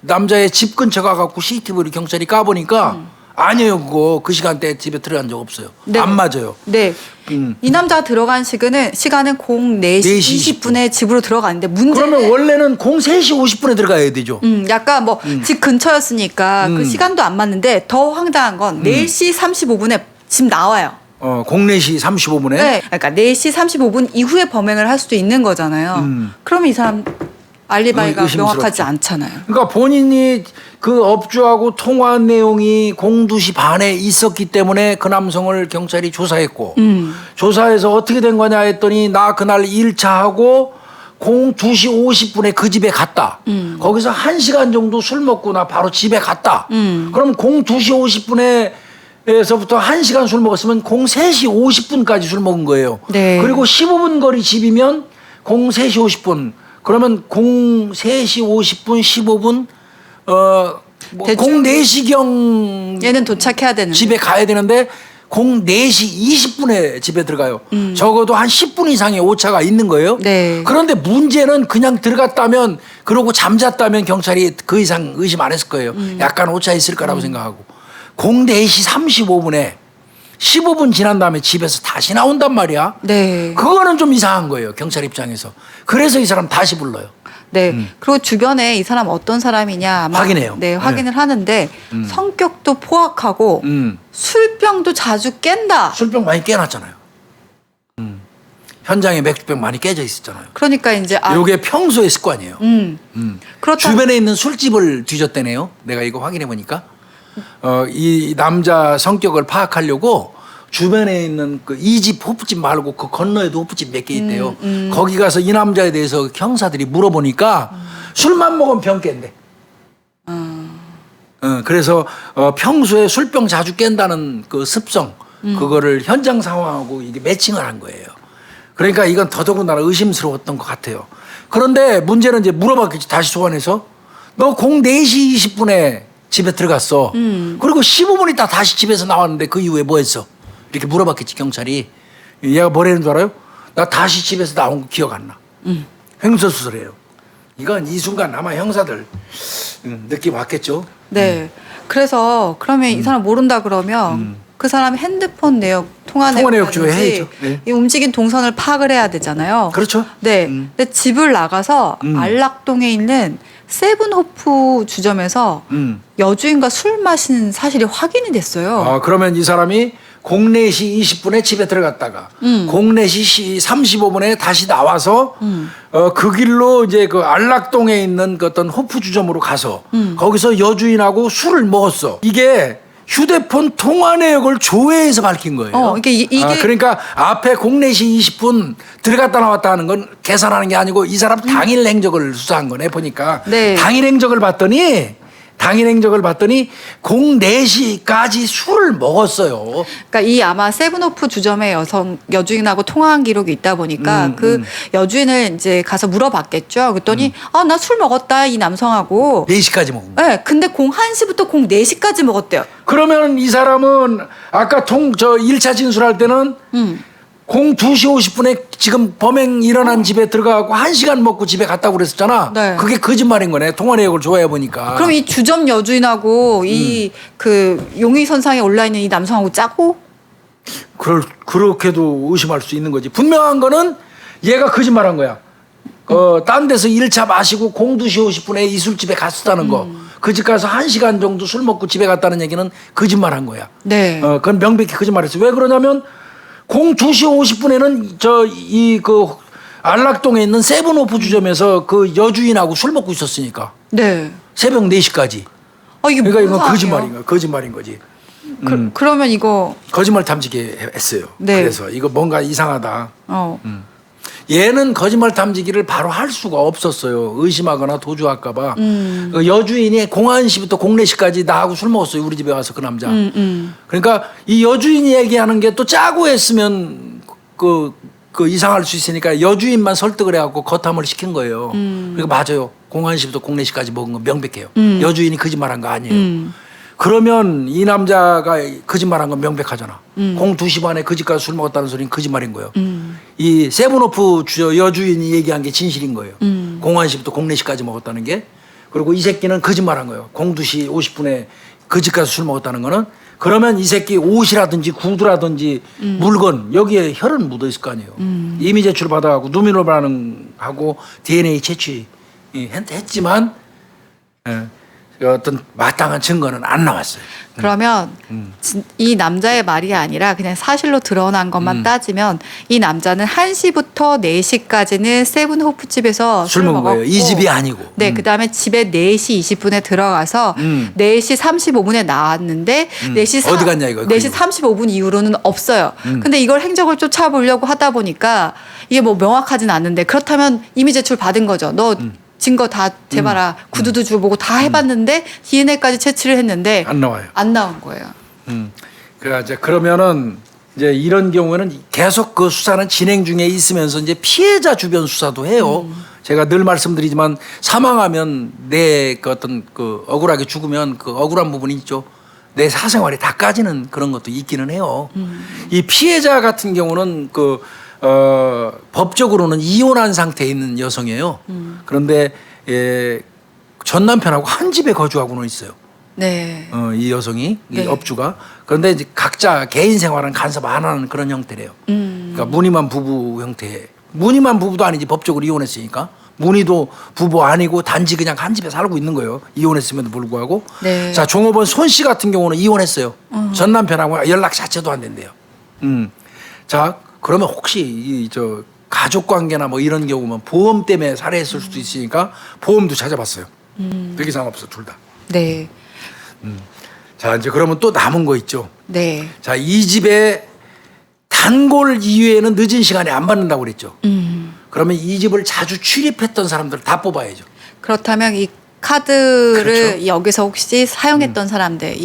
남자의 집 근처 가갖고 CCTV를 경찰이 까보니까 아니에요, 그거 그 시간대에 집에 들어간 적 없어요. 네. 안 맞아요. 네. 이 남자가 들어간 시간은 04시 20분에 집으로 들어갔는데 문제는 그러면 원래는 03시 50분에 들어가야 되죠. 약간 뭐 집 근처였으니까 그 시간도 안 맞는데 더 황당한 건 4시 35분에 집 나와요. 04시 35분에. 네. 그러니까 4시 35분 이후에 범행을 할 수도 있는 거잖아요. 그러면 이 사람 알리바이가 의심스럽죠. 명확하지 않잖아요. 그러니까 본인이 그 업주하고 통화한 내용이 02시 반에 있었기 때문에 그 남성을 경찰이 조사했고 조사해서 어떻게 된 거냐 했더니 나 그날 1차 하고 02시 50분에 그 집에 갔다. 거기서 1시간 정도 술 먹고 나 바로 집에 갔다. 그럼 02시 50분에 에서부터 1시간 술 먹었으면 03시 50분까지 술 먹은 거예요. 네. 그리고 15분 거리 집이면 03시 50분. 그러면 03시 50분, 15분, 대충 04시경 얘는 도착해야 되는데. 집에 가야 되는데 04시 20분에 집에 들어가요. 적어도 한 10분 이상의 오차가 있는 거예요. 네. 그런데 문제는 그냥 들어갔다면 그러고 잠잤다면 경찰이 그 이상 의심 안 했을 거예요. 약간 오차 있을 거라고 생각하고. 04시 35분에 15분 지난 다음에 집에서 다시 나온단 말이야. 네. 그거는 좀 이상한 거예요, 경찰 입장에서. 그래서 이 사람 다시 불러요. 네. 그리고 주변에 이 사람 어떤 사람이냐 아마 확인해요. 네, 확인을 하는데 성격도 포악하고 술병도 자주 깬다. 술병 많이 깨놨잖아요. 현장에 맥주병 많이 깨져 있었잖아요. 그러니까 이제 이게 평소의 습관이에요. 그렇다. 주변에 있는 술집을 뒤졌대네요. 내가 이거 확인해 보니까 이 남자 성격을 파악하려고 주변에 있는 그 이 집 호프집 말고 그 건너에도 호프집 몇 개 있대요. 거기 가서 이 남자에 대해서 형사들이 물어보니까 술만 먹으면 병 깬대. 그래서 평소에 술병 자주 깬다는 그 습성 그거를 현장 상황하고 이게 매칭을 한 거예요. 그러니까 이건 더더군다나 의심스러웠던 것 같아요. 그런데 문제는 이제 물어봤겠지, 다시 소환해서. 너 04시 20분에 집에 들어갔어. 그리고 15분 있다 다시 집에서 나왔는데 그 이후에 뭐 했어? 이렇게 물어봤겠지, 경찰이. 얘가 뭐라는 줄 알아요? 나 다시 집에서 나온 거 기억 안 나. 횡설수설해요. 이건 이 순간 아마 형사들 느낌 왔겠죠. 네. 그래서 그러면 이 사람 모른다 그러면 그 사람 핸드폰 내역 통화 내역 조회해야죠. 내역이라든지 네. 이 움직인 동선을 파악을 해야 되잖아요. 그렇죠. 네. 근데 집을 나가서 안락동에 있는 세븐호프 주점에서 여주인과 술 마신 사실이 확인이 됐어요. 그러면 이 사람이 04시 20분에 집에 들어갔다가 04시 35분에 다시 나와서 그 길로 이제 그 안락동에 있는 그 어떤 호프 주점으로 가서 거기서 여주인하고 술을 먹었어. 이게 휴대폰 통화 내역을 조회해서 밝힌 거예요. 이게 그러니까 앞에 04시 20분 들어갔다 나왔다 하는 건 계산하는 게 아니고 이 사람 당일 행적을 수사한 거네, 보니까. 네. 당일 행적을 봤더니 당일 행적을 봤더니 04시까지 술을 먹었어요. 그러니까 이 아마 세븐오프 주점의 여주인하고 통화한 기록이 있다 보니까 그 여주인을 이제 가서 물어봤겠죠. 그랬더니 나 술 먹었다 이 남성하고. 4시까지 먹은 거예요. 네, 근데 01시부터 04시까지 먹었대요. 그러면 이 사람은 아까 1차 진술할 때는 02시 50분에 지금 범행 일어난 집에 들어가고 1시간 먹고 집에 갔다고 그랬었잖아. 네. 그게 거짓말인 거네. 통화 내역을 좋아해 보니까. 그럼 이 주점 여주인하고 이 그 용의선상에 올라 있는 이 남성하고 짜고? 그렇게도 의심할 수 있는 거지. 분명한 거는 얘가 거짓말한 거야. 딴 데서 1차 마시고 02시 50분에 이 술집에 갔었다는 거. 그 집 가서 1시간 정도 술 먹고 집에 갔다는 얘기는 거짓말한 거야. 네. 그건 명백히 거짓말했어. 왜 그러냐면 02시 50분에는 안락동에 있는 세븐오프 주점에서 그 여주인하고 술 먹고 있었으니까. 네. 새벽 4시까지. 이게 그러니까 이건 무슨 거짓말인 거지. 그러면 이거 거짓말 탐지기 했어요. 네. 그래서 이거 뭔가 이상하다. 얘는 거짓말 탐지기를 바로 할 수가 없었어요. 의심하거나 도주할까봐. 그 여주인이 01시부터 04시까지 나하고 술 먹었어요. 우리 집에 와서 그 남자. 그러니까 이 여주인이 얘기하는 게 또 짜고 했으면 그 이상할 수 있으니까 여주인만 설득을 해갖고 거탐을 시킨 거예요. 그러니까 맞아요. 01시부터 04시까지 먹은 건 명백해요. 여주인이 거짓말한 거 아니에요. 그러면 이 남자가 거짓말한 건 명백하잖아. 02시 반에 그 집 가서 술 먹었다는 소리는 거짓말인 거예요. 이 세븐오프 여주인이 얘기한 게 진실인 거예요. 01시부터 04시까지 먹었다는 게. 그리고 이 새끼는 거짓말한 거예요. 02시 50분에 그 집 가서 술 먹었다는 거는. 그러면 이 새끼 옷이라든지 구두라든지 물건 여기에 혈은 묻어 있을 거 아니에요. 이미 제출 받아가고 누민호 반응하고 DNA 채취했지만 어떤 마땅한 증거는 안 나왔어요. 그러면 이 남자의 말이 아니라 그냥 사실로 드러난 것만 따지면 이 남자는 1시부터 4시까지는 세븐호프 집에서 술 술을 먹은 먹었고 거예요. 이 집이 아니고. 네, 그다음에 집에 4시 20분에 들어가서 4시 35분에 나왔는데 4시 어디 갔냐, 이거? 4시 35분 이후로는 없어요. 근데 이걸 행적을 쫓아보려고 하다 보니까 이게 뭐 명확하진 않는데 그렇다면 이미 제출 받은 거죠. 너 증거 다 재봐라. 구두도 줘보고 다 해봤는데 DNA까지 채취를 했는데 안 나와요. 안 나온 거예요. 그러면은 이제 이런 경우에는 계속 그 수사는 진행 중에 있으면서 이제 피해자 주변 수사도 해요. 제가 늘 말씀드리지만 사망하면 내 그 어떤 그 억울하게 죽으면 그 억울한 부분이 있죠. 내 사생활이 다 까지는 그런 것도 있기는 해요. 이 피해자 같은 경우는 법적으로는 이혼한 상태에 있는 여성이에요. 그런데 전 남편하고 한 집에 거주하고는 있어요. 네. 이 여성이 이 네. 업주가. 그런데 이제 각자 개인 생활은 간섭 안 하는 그런 형태래요. 그러니까 무늬만 부부 형태. 무늬만 부부도 아니지 법적으로 이혼했으니까. 무늬도 부부 아니고 단지 그냥 한 집에 살고 있는 거예요. 이혼했음에도 불구하고. 네. 자, 종업원 손 씨 같은 경우는 이혼했어요. 전 남편하고 연락 자체도 안 된대요. 자, 그러면 혹시 가족 관계나 뭐 이런 경우면 보험 때문에 살해했을 수도 있으니까 보험도 찾아봤어요. 특이사항 없어 둘 다. 네. 자, 이제 그러면 또 남은 거 있죠. 네. 자, 이 집에 단골 이외에는 늦은 시간에 안 받는다고 그랬죠. 그러면 이 집을 자주 출입했던 사람들 다 뽑아야죠. 그렇다면 이 카드를 그렇죠. 여기서 혹시 사용했던 사람들,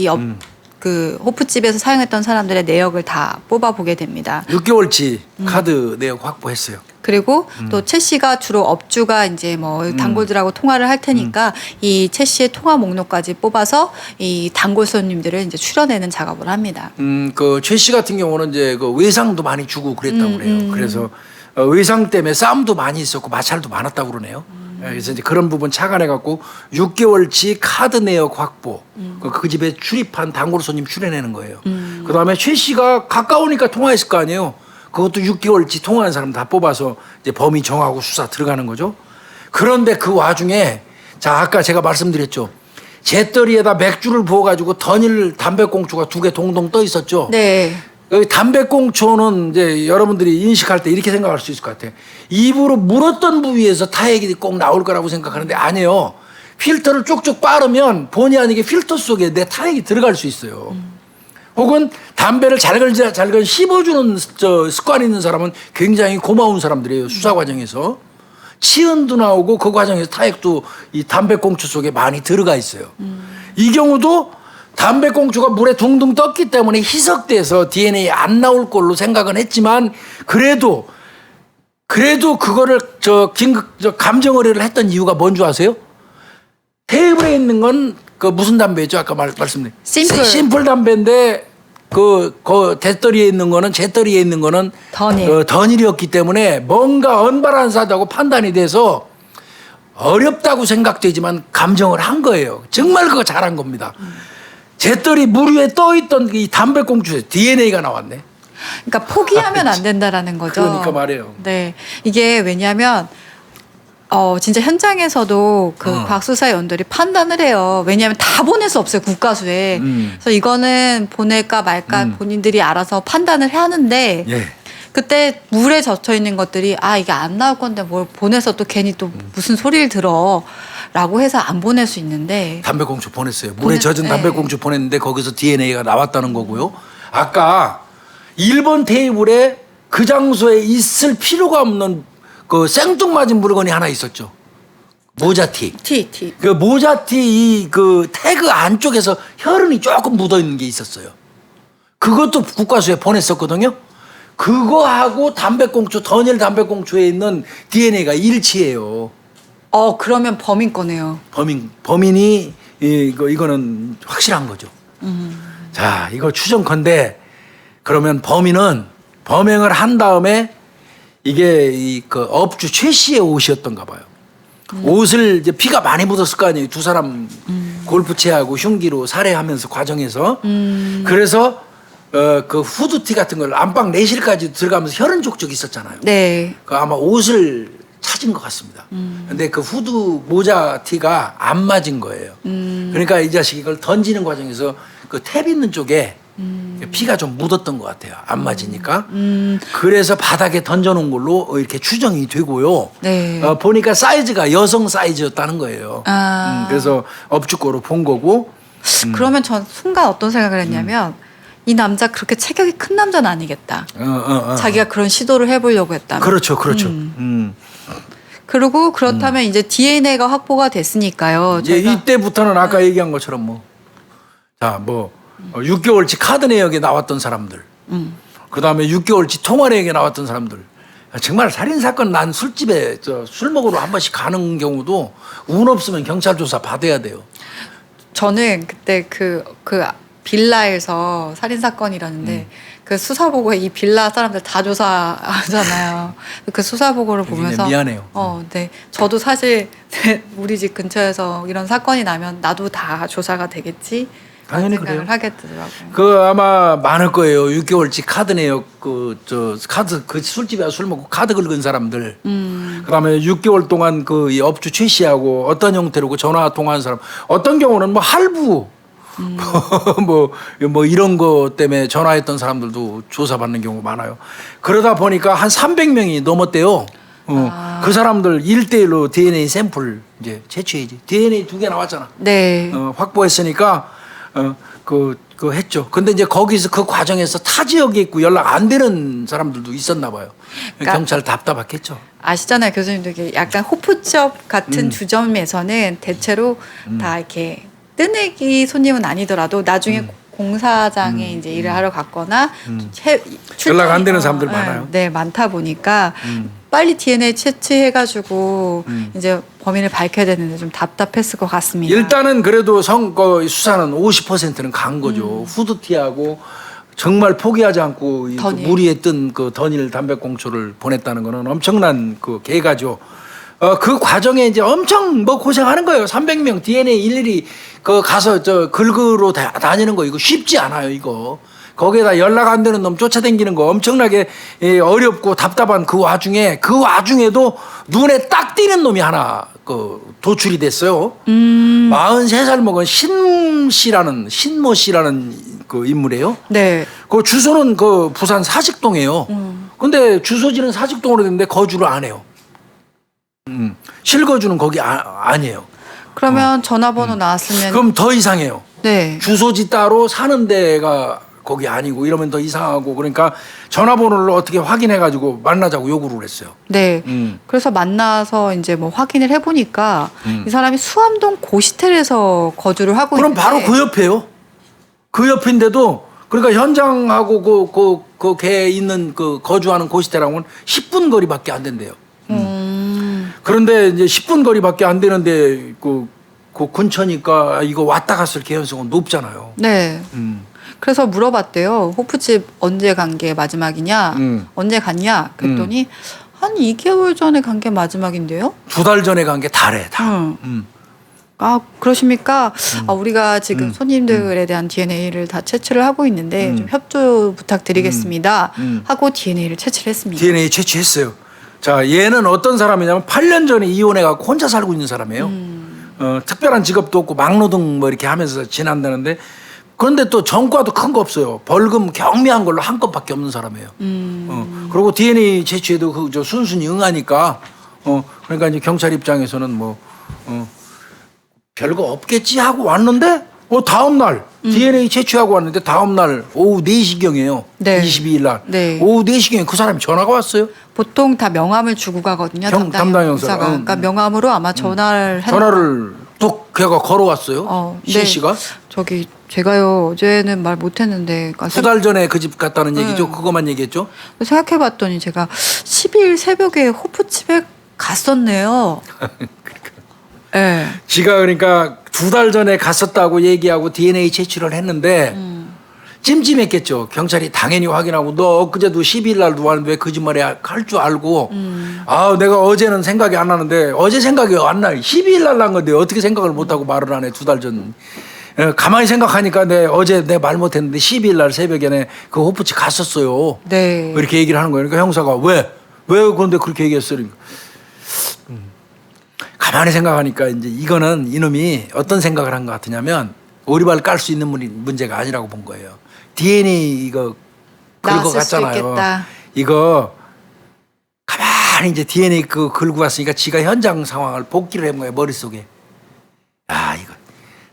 그 호프집에서 사용했던 사람들의 내역을 다 뽑아보게 됩니다. 6개월치 카드 내역 확보했어요. 그리고 또 최 씨가 주로 업주가 이제 뭐 단골들하고 통화를 할 테니까 이 최 씨의 통화 목록까지 뽑아서 이 단골 손님들을 이제 추려내는 작업을 합니다. 그 최 씨 같은 경우는 이제 그 외상도 많이 주고 그랬다고 그래요. 그래서 외상 때문에 싸움도 많이 있었고 마찰도 많았다고 그러네요. 그래서 이제 그런 부분 착안해 갖고 6개월치 카드 내역 확보, 그 집에 출입한 단골 손님 추려내는 거예요. 그 다음에 최 씨가 가까우니까 통화했을 거 아니에요. 그것도 6개월치 통화한 사람 다 뽑아서 이제 범인 정하고 수사 들어가는 거죠. 그런데 그 와중에 자, 아까 제가 말씀드렸죠. 재떨이에다 맥주를 부어가지고 던일 담배꽁초가 2개 동동 떠 있었죠. 네. 여기 담배꽁초는 이제 여러분들이 인식할 때 이렇게 생각할 수 있을 것 같아요. 입으로 물었던 부위에서 타액이 꼭 나올 거라고 생각하는데 아니에요. 필터를 쭉쭉 빠르면 본의 아니게 필터 속에 내 타액이 들어갈 수 있어요. 혹은 담배를 잘걸 씹어주는 습관이 있는 사람은 굉장히 고마운 사람들이에요. 수사 과정에서. 치은도 나오고 그 과정에서 타액도 이 담배꽁초 속에 많이 들어가 있어요. 이 경우도 담배꽁초가 물에 둥둥 떴기 때문에 희석돼서 DNA 안 나올 걸로 생각은 했지만 그래도 그거를 감정 의뢰를 했던 이유가 뭔 줄 아세요? 테이블에 있는 건 그 무슨 담배였죠? 아까 말씀드린 심플 담배인데 그 대떨이에 있는 거는 제떨이에 있는 거는 던일이었기 때문에 뭔가 언밸런스하다고 판단이 돼서 어렵다고 생각되지만 감정을 한 거예요. 정말 그거 잘한 겁니다. 제떨이 물 위에 떠 있던 이 담배꽁초에 DNA가 나왔네. 그러니까 포기하면 안 된다라는 거죠. 그러니까 말이에요. 네, 이게 왜냐하면 진짜 현장에서도 그 과학수사위원들이 판단을 해요. 왜냐하면 다 보낼 수 없어요, 국가수에. 그래서 이거는 보낼까 말까 본인들이 알아서 판단을 해야 하는데 예. 그때 물에 젖혀 있는 것들이 이게 안 나올 건데 뭘 보내서 또 괜히 또 무슨 소리를 들어라고 해서 안 보낼 수 있는데 담배꽁초 보냈어요. 물에 젖은 담배꽁초 보냈는데 거기서 DNA가 나왔다는 거고요. 아까 1번 테이블에 그 장소에 있을 필요가 없는 그 생뚱맞은 물건이 하나 있었죠. 모자티. 티. 그 모자티 그 태그 안쪽에서 혈흔이 조금 묻어 있는 게 있었어요. 그것도 국과수에 보냈었거든요. 그거하고 담배꽁초, 던일 담배꽁초에 있는 DNA가 일치해요. 그러면 범인 거네요. 범인이 이거는 확실한 거죠. 자, 이거 추정컨대 그러면 범인은 범행을 한 다음에 이게 그 업주 최 씨의 옷이었던가 봐요. 옷을 이제 피가 많이 묻었을 거 아니에요. 두 사람 골프채하고 흉기로 살해하면서 과정에서. 그래서 그 후드티 같은 걸 안방 내실까지 들어가면서 혈흔 족적이 있었잖아요. 네. 그 아마 옷을 찾은 것 같습니다. 근데 그 후드 모자 티가 안 맞은 거예요. 그러니까 이 자식이 이걸 던지는 과정에서 그 탭 있는 쪽에 피가 좀 묻었던 것 같아요. 안 맞으니까. 그래서 바닥에 던져놓은 걸로 이렇게 추정이 되고요. 네. 보니까 사이즈가 여성 사이즈였다는 거예요. 그래서 업주 거로 본 거고. 그러면 전 순간 어떤 생각을 했냐면 이 남자 그렇게 체격이 큰 남자는 아니겠다. 자기가 그런 시도를 해보려고 했다면. 그렇죠. 그리고 그렇다면 이제 DNA가 확보가 됐으니까요. 이제 이때부터는 아까 얘기한 것처럼 뭐 6개월치 카드 내역에 나왔던 사람들, 그 다음에 6개월치 통화 내역에 나왔던 사람들. 정말 살인 사건 난 술집에 술 먹으러 한 번씩 가는 경우도 운 없으면 경찰 조사 받아야 돼요. 저는 그때 그 빌라에서 살인 사건이라는데 그 수사 보고에 이 빌라 사람들 다 조사하잖아요. 그 수사 보고를 보면서 미안해요. 네. 저도 사실 우리 집 근처에서 이런 사건이 나면 나도 다 조사가 되겠지. 당연히 생각을 그래요. 하게 되더라고요. 그 아마 많을 거예요. 6개월치 카드 내역 카드 그 술집에 술 먹고 카드 긁은 사람들. 그다음에 6개월 동안 그 이 업주 최 씨하고 어떤 형태로 전화 통화한 사람. 어떤 경우는 뭐 할부 뭐 이런 거 때문에 전화했던 사람들도 조사받는 경우 많아요. 그러다 보니까 한 300명이 넘었대요. 그 사람들 1대1로 DNA 샘플 이제 채취해야지. DNA 2개 나왔잖아. 네. 확보했으니까 그 했죠. 근데 이제 거기서 그 과정에서 타 지역에 있고 연락 안 되는 사람들도 있었나 봐요. 그러니까 경찰 답답했겠죠. 아시잖아요, 교수님도 이게 약간 호프집 같은 주점에서는 대체로 다 이렇게 뜨내기 손님은 아니더라도 나중에 공사장에 이제 일을 하러 갔거나 연락 안 되는 사람들 많아요. 네, 많다 보니까 빨리 DNA 채취해가지고 이제 범인을 밝혀야 되는데 좀 답답했을 것 같습니다. 일단은 그래도 수사는 50%는 간 거죠. 후드티하고 정말 포기하지 않고 물 위에 뜬 그 던일 담배꽁초를 보냈다는 거는 엄청난 그 계가죠. 그 과정에 이제 엄청 뭐 고생하는 거예요. 300명 DNA 일일이 그 가서 긁으러 다니는 거 이거 쉽지 않아요. 이거 거기에다 연락 안 되는 놈 쫓아다니는 거 엄청나게 어렵고 답답한 그 와중에도 눈에 딱 띄는 놈이 하나 그 도출이 됐어요. 43살 먹은 신모 씨라는 그 인물이에요. 네. 그 주소는 그 부산 사직동이에요. 근데 주소지는 사직동으로 됐는데 거주를 안 해요. 실거주는 거기 아니에요. 그러면 전화번호 나왔으면 그럼 더 이상해요. 네. 주소지 따로 사는 데가 거기 아니고 이러면 더 이상하고 그러니까 전화번호를 어떻게 확인해가지고 만나자고 요구를 했어요. 네. 그래서 만나서 이제 뭐 확인을 해보니까 이 사람이 수암동 고시텔에서 거주를 하고 그럼 있는데 바로 그 옆에요. 그 옆인데도 그러니까 현장하고 걔 있는 그 거주하는 고시텔하고는 10분 거리밖에 안 된대요. 그런데 이제 10분 거리밖에 안 되는데 그 근처니까 이거 왔다 갔을 개연성은 높잖아요. 네. 그래서 물어봤대요. 호프집 언제 간 게 마지막이냐? 언제 갔냐? 그랬더니 한 2개월 전에 간 게 마지막인데요. 2달 전에 간 게 다래 다. 아, 그러십니까? 아, 우리가 지금 손님들에 대한 DNA를 다 채취를 하고 있는데 좀 협조 부탁드리겠습니다. 하고 DNA를 채취를 했습니다. DNA 채취했어요. 자, 얘는 어떤 사람이냐면 8년 전에 이혼해갖고 혼자 살고 있는 사람이에요. 특별한 직업도 없고 막노동 뭐 이렇게 하면서 지낸다는데 그런데 또 전과도 큰 거 없어요. 벌금 경미한 걸로 한 건밖에 없는 사람이에요. 그리고 DNA 채취에도 그 저 순순히 응하니까 그러니까 이제 경찰 입장에서는 뭐 별거 없겠지 하고 왔는데 다음 날 DNA 채취하고 왔는데 다음 날 오후 4시경이에요. 네. 22일 날. 네. 오후 4시경에 그 사람이 전화가 왔어요. 보통 다 명함을 주고 가거든요. 담당 형사가. 그러니까 명함으로 아마 전화를 전화를 또 걔가 걸어왔어요. 신 씨가. 저기 제가요 어제는 말 못했는데 2달 전에 그 집 갔다는 얘기죠. 그것만 얘기했죠. 생각해봤더니 제가 10일 새벽에 호프집에 갔었네요. 네. 지가 그러니까 2달 전에 갔었다고 얘기하고 DNA 채취를 했는데 찜찜했겠죠. 경찰이 당연히 확인하고 너 엊그제도 12일 날도 왔는데 왜 거짓말이 할 줄 알고 아 내가 어제는 생각이 안 나는데 어제 생각이 안 나. 12일 날 난 건데 어떻게 생각을 못하고 말을 안 해. 2달 전. 가만히 생각하니까 어제 내 말 못했는데 12일 날 새벽에 그 호프집 갔었어요. 네. 이렇게 얘기를 하는 거예요. 그러니까 형사가 왜 그런데 그렇게 얘기했어요. 그러니까 가만히 생각하니까 이제 이거는 이놈이 어떤 생각을 한 것 같으냐면 오리발 깔 수 있는 문제가 아니라고 본 거예요. DNA 이거 긁어 갔잖아요. 이거 가만히 이제 DNA 긁고 갔으니까 지가 현장 상황을 복기를 해본 거예요. 머릿속에. 야 이거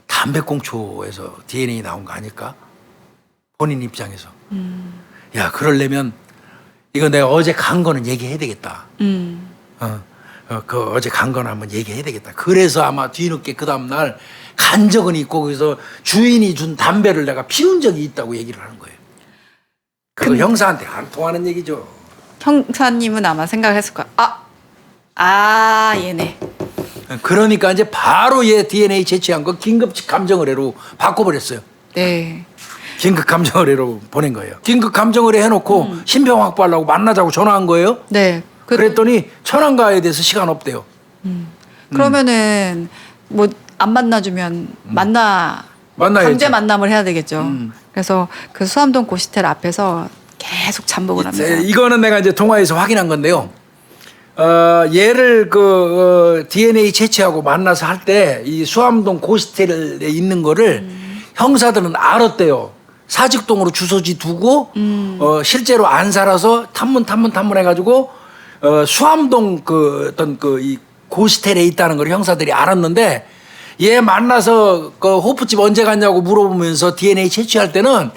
담배꽁초에서 DNA 나온 거 아닐까? 본인 입장에서. 야 그러려면 이거 내가 어제 간 거는 얘기해야 되겠다. 그 어제 간 거는 한번 얘기해야 되겠다. 그래서 아마 뒤늦게 그 다음날 간 적은 있고 거기서 주인이 준 담배를 내가 피운 적이 있다고 얘기를 하는 거예요. 그거 형사한테 안 통하는 얘기죠. 형사님은 아마 생각했을 거야. 얘네. 그러니까 이제 바로 얘 DNA 채취한 거 긴급 감정의뢰로 바꿔버렸어요. 네. 긴급 감정의뢰로 보낸 거예요. 긴급 감정의뢰 해놓고 신병 확보하려고 만나자고 전화한 거예요. 네. 그랬더니 천안가에 대해서 시간 없대요. 그러면은 뭐 안 만나주면 만나야죠. 강제 만남을 해야 되겠죠. 그래서 그 수암동 고시텔 앞에서 계속 잠복을 합니다. 이거는 내가 이제 통화에서 확인한 건데요. 얘를 DNA 채취하고 만나서 할 때 이 수암동 고시텔에 있는 거를 형사들은 알았대요. 사직동으로 주소지 두고 실제로 안 살아서 탐문 해가지고 수암동 이 고시텔에 있다는 걸 형사들이 알았는데 얘 만나서 그 호프집 언제 갔냐고 물어보면서 DNA 채취할 때는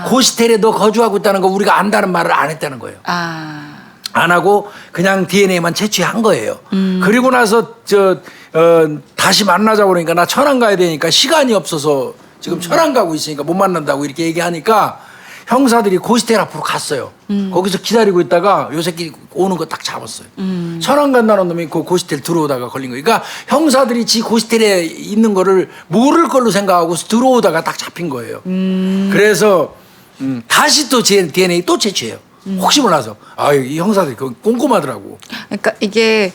고시텔에 너 거주하고 있다는 거 우리가 안다는 말을 안 했다는 거예요. 안 하고 그냥 DNA만 채취한 거예요. 그리고 나서 다시 만나자고 그러니까 나 천안 가야 되니까 시간이 없어서 지금 천안 가고 있으니까 못 만난다고 이렇게 얘기하니까 형사들이 고시텔 앞으로 갔어요. 거기서 기다리고 있다가 요 새끼 오는 거 딱 잡았어요. 천안 간다는 놈이 그 고시텔 들어오다가 걸린 거예요. 그러니까 형사들이 지 고시텔에 있는 거를 모를 걸로 생각하고 들어오다가 딱 잡힌 거예요. 그래서 다시 또 DNA 또 채취해요. 혹시 몰라서. 이 형사들이 꼼꼼하더라고. 그러니까 이게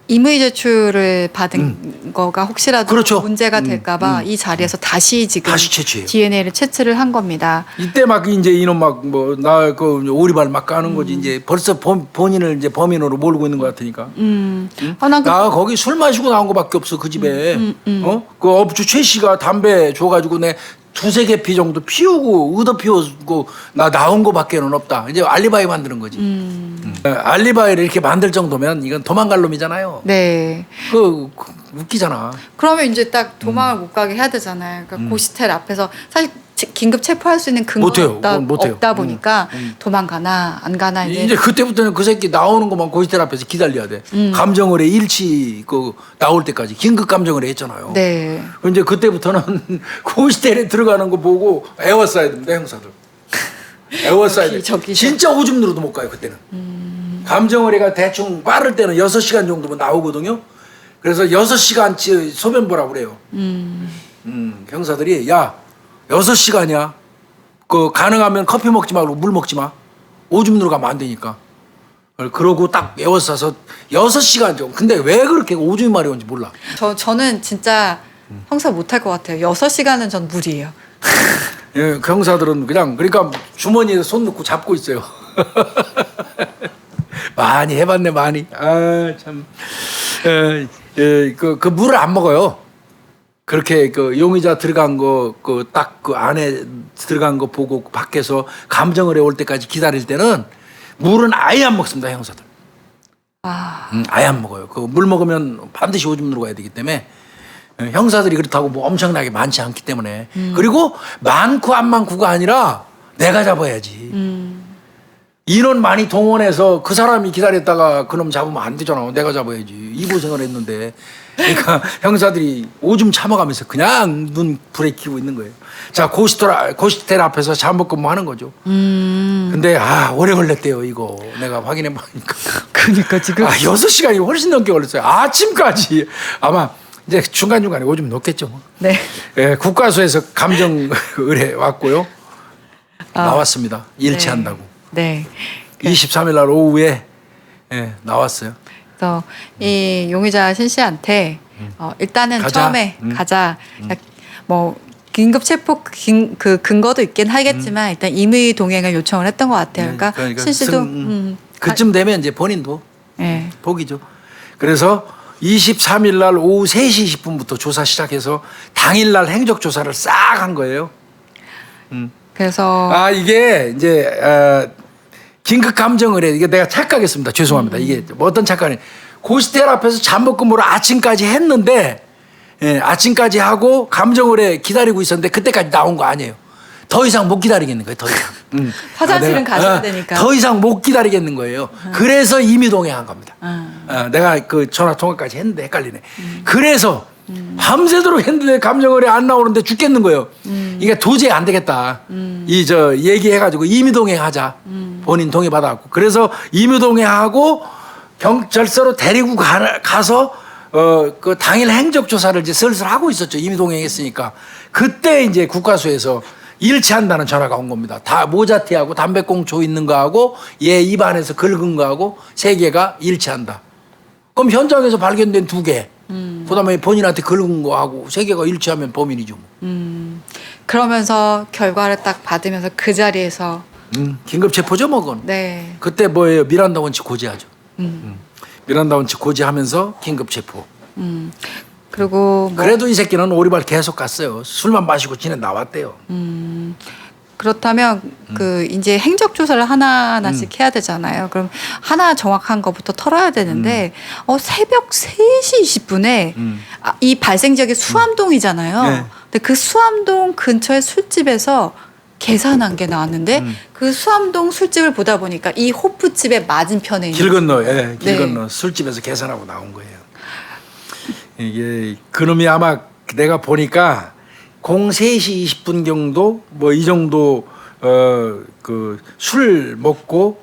임의 제출을 받은 거가 혹시라도 그렇죠. 문제가 될까봐 이 자리에서 다시 지금 채취해요. DNA를 채취를 한 겁니다. 이때 막 이제 이놈 오리발 막 까는 거지. 이제 벌써 본인을 이제 범인으로 몰고 있는 것 같으니까. 나 거기 술 마시고 나온 거밖에 없어 그 집에. 그 업주 최 씨가 담배 줘가지고 내 2-3개 피 정도 피우고 의도 피우고 나 나온 거밖에는 없다. 이제 알리바이 만드는 거지. 알리바이를 이렇게 만들 정도면 이건 도망갈 놈이잖아요. 네. 웃기잖아. 그러면 이제 딱 도망을 못 가게 해야 되잖아요. 그러니까 고시텔 앞에서 사실 긴급 체포할 수 있는 근거가 못해요. 못해요. 없다 보니까 도망가나 안 가나 이제 그때부터는 그 새끼 나오는 것만 고시텔 앞에서 기다려야 돼. 감정을해 일치 나올 때까지 긴급 감정을해 했잖아요. 네. 이제 그때부터는 고시텔에 들어가는 거 보고 애워싸야 됩니다, 형사들. 애워싸야 돼. 진짜 오줌 누러도 못 가요, 그때는. 감정의뢰가 대충 빠를 때는 6시간 정도면 나오거든요. 그래서 6시간치 소변 보라고 그래요. 형사들이 야 6시간이야. 가능하면 커피 먹지 말고 물 먹지 마. 오줌 누러 가면 안 되니까. 그러고 딱 애워싸서 6시간 정도. 근데 왜 그렇게 오줌이 마려운지 몰라. 저는 진짜 형사 못할 것 같아요. 6시간은 전 무리예요. 예, 그 형사들은 그냥 그러니까 주머니에 손 넣고 잡고 있어요. 많이 해봤네 많이. 아 참. 그 물을 안 먹어요. 그렇게 그 용의자 들어간 거 딱 그 안에 들어간 거 보고 밖에서 감정을 해올 때까지 기다릴 때는 물은 아예 안 먹습니다, 형사들. 아예 안 먹어요. 그 물 먹으면 반드시 오줌 누러 가야 되기 때문에. 형사들이 그렇다고 뭐 엄청나게 많지 않기 때문에. 그리고 많고 안 많고가 아니라 내가 잡아야지. 인원 많이 동원해서 그 사람이 기다렸다가 그놈 잡으면 안 되잖아. 내가 잡아야지. 이 고생을 했는데. 그러니까 형사들이 오줌 참아가면서 그냥 눈 불에 켜고 있는 거예요. 자, 고시텔 앞에서 잠복근무 하는 거죠. 근데 오래 걸렸대요, 이거. 내가 확인해 보니까. 그러니까 지금 6시간이 훨씬 넘게 걸렸어요. 아침까지. 아마 이제 중간중간에 오줌 넣겠죠. 뭐. 네. 예, 국가수에서 감정 의뢰 왔고요. 나왔습니다. 일치한다고. 네. 23일 날 오후에 나왔어요. 그래서 이 용의자 신 씨한테 일단은 가자. 처음에 가자. 뭐 긴급 체포 그 근거도 있긴 하겠지만 일단 임의 동행을 요청을 했던 것 같아요. 그러니까 신 씨도 그쯤 되면 이제 본인도 네. 복이죠. 그래서 23일 날 오후 3시 20분부터 조사 시작해서 당일 날 행적 조사를 싹 한 거예요. 그래서 이게 이제 긴급 감정을 해. 이게 내가 착각했습니다. 죄송합니다. 이게 뭐 어떤 착각이 고시텔 앞에서 잠복근무를 아침까지 했는데 아침까지 하고 감정을 해 기다리고 있었는데 그때까지 나온 거 아니에요. 더 이상 못 기다리겠는 거예요. 더 이상. 화장실은 가셔야 되니까. 더 이상 못 기다리겠는 거예요. 그래서 임의동행한 겁니다. 내가 그 전화 통화까지 했는데 헷갈리네. 그래서 밤새도록 했는데 감정을해 안 나오는데 죽겠는 거예요. 이게 도저히 안 되겠다. 얘기해가지고 임의동행하자. 본인 동의 받아갖고. 그래서 임의동행하고 경찰서로 데리고 가서 그 당일 행적 조사를 이제 슬슬 하고 있었죠. 임의동행했으니까. 그때 이제 국가수에서 일치한다는 전화가 온 겁니다. 다 모자티하고 담배꽁초 있는 거하고 얘 입안에서 긁은 거하고 3개가 일치한다. 그럼 현장에서 발견된 2개. 그다음에 본인한테 긁은 거하고 3개가 일치하면 범인이죠. 그러면서 결과를 딱 받으면서 그 자리에서 긴급 체포죠, 뭐 그건. 네. 그때 뭐예요? 미란다 원칙 고지하죠. 미란다 원칙 고지하면서 긴급 체포. 그리고 뭐 그래도 이 새끼는 오리발 계속 갔어요. 술만 마시고 지내 나왔대요. 그렇다면 그 이제 행적 조사를 하나하나씩 해야 되잖아요. 그럼 하나 정확한 것부터 털어야 되는데 새벽 3시 20분에 이 발생 지역이 수암동이잖아요. 네. 근데 그 수암동 근처의 술집에서 계산한 게 나왔는데 그 수암동 술집을 보다 보니까 이 호프집의 맞은편에 있는 길 건너, 길 네. 건너 술집에서 계산하고 나온 거예요. 이게 그놈이 아마 내가 보니까 03시 20분 정도 뭐 이 정도 그 술 먹고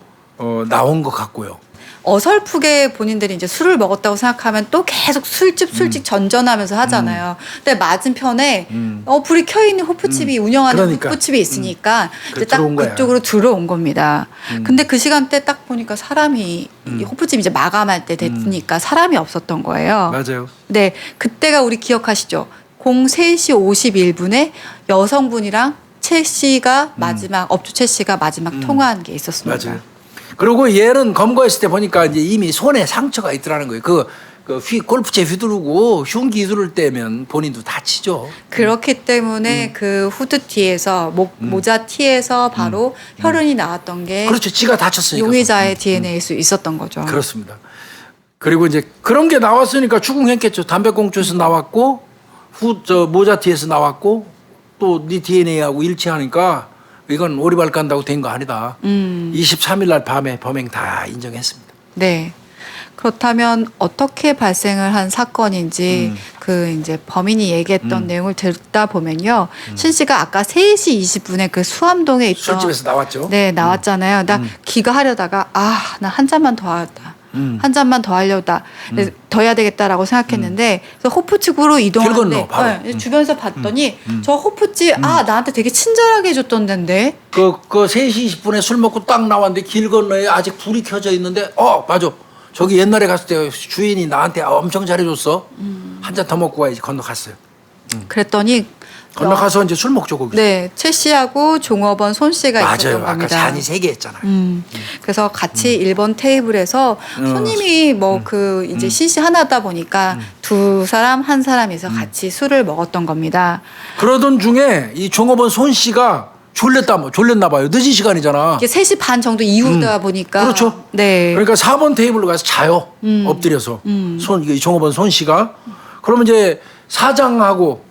나온 것 같고요. 어설프게 본인들이 이제 술을 먹었다고 생각하면 또 계속 술집 전전하면서 하잖아요. 근데 맞은편에 불이 켜 있는 호프집이 운영하는 그러니까. 호프집이 있으니까 이제 딱 들어온 거야. 그쪽으로 들어온 겁니다. 근데 그 시간대 딱 보니까 사람이 이 호프집 이제 마감할 때 됐으니까 사람이 없었던 거예요. 맞아요. 네, 그때가 우리 기억하시죠? 03시 51분에 여성분이랑 최 씨가 마지막 업주 최 씨가 마지막 통화한 게 있었습니다. 맞아요. 그리고 얘는 검거했을 때 보니까 이제 이미 손에 상처가 있더라는 거예요. 골프채 휘두르고 흉기 휘두를 때면 본인도 다치죠. 그렇기 때문에 그 후드티에서 모자티에서 바로 혈흔이 나왔던 게 그렇죠. 지가 다쳤으니까. 용의자의 DNA일 수 있었던 거죠. 그렇습니다. 그리고 이제 그런 게 나왔으니까 추궁했겠죠. 담배꽁초에서 나왔고 모자티에서 나왔고 또 네 DNA하고 일치하니까 이건 오리발 간다고 된 거 아니다. 23일 날 밤에 범행 다 인정했습니다. 네. 그렇다면 어떻게 발생을 한 사건인지 그 이제 범인이 얘기했던 내용을 듣다 보면요. 신 씨가 아까 3시 20분에 그 수암동에 있던 술집에서 나왔죠. 네, 나왔잖아요. 나 귀가하려다가 나 한 잔만 더 하다. 한 잔만 더 하려다. 더 해야 되겠다라고 생각했는데 그래서 호프집으로 길 이동하는데 건너, 바로. 네, 주변에서 봤더니 저 호프집 나한테 되게 친절하게 해줬던 데인데 그 3시 20분에 술 먹고 딱 나왔는데 길 건너에 아직 불이 켜져 있는데 맞아. 저기 옛날에 갔을 때 주인이 나한테 엄청 잘해줬어. 한 잔 더 먹고 가야지. 건너갔어요. 그랬더니 건너가서 이제 술 먹죠 거기. 네, 최 씨하고 종업원 손 씨가 있었던 맞아요. 아까 겁니다. 잔이 3개 했잖아요. 그래서 같이 1번 테이블에서 손님이 뭐 그 이제 CC 하나다 보니까 두 사람 한 사람이서 같이 술을 먹었던 겁니다. 그러던 중에 이 종업원 손 씨가 졸렸나 봐요. 늦은 시간이잖아. 이게 3시 반 정도 이후다 보니까 그렇죠. 네. 그러니까 4번 테이블로 가서 자요. 엎드려서. 이 종업원 손 씨가. 그러면 이제 사장하고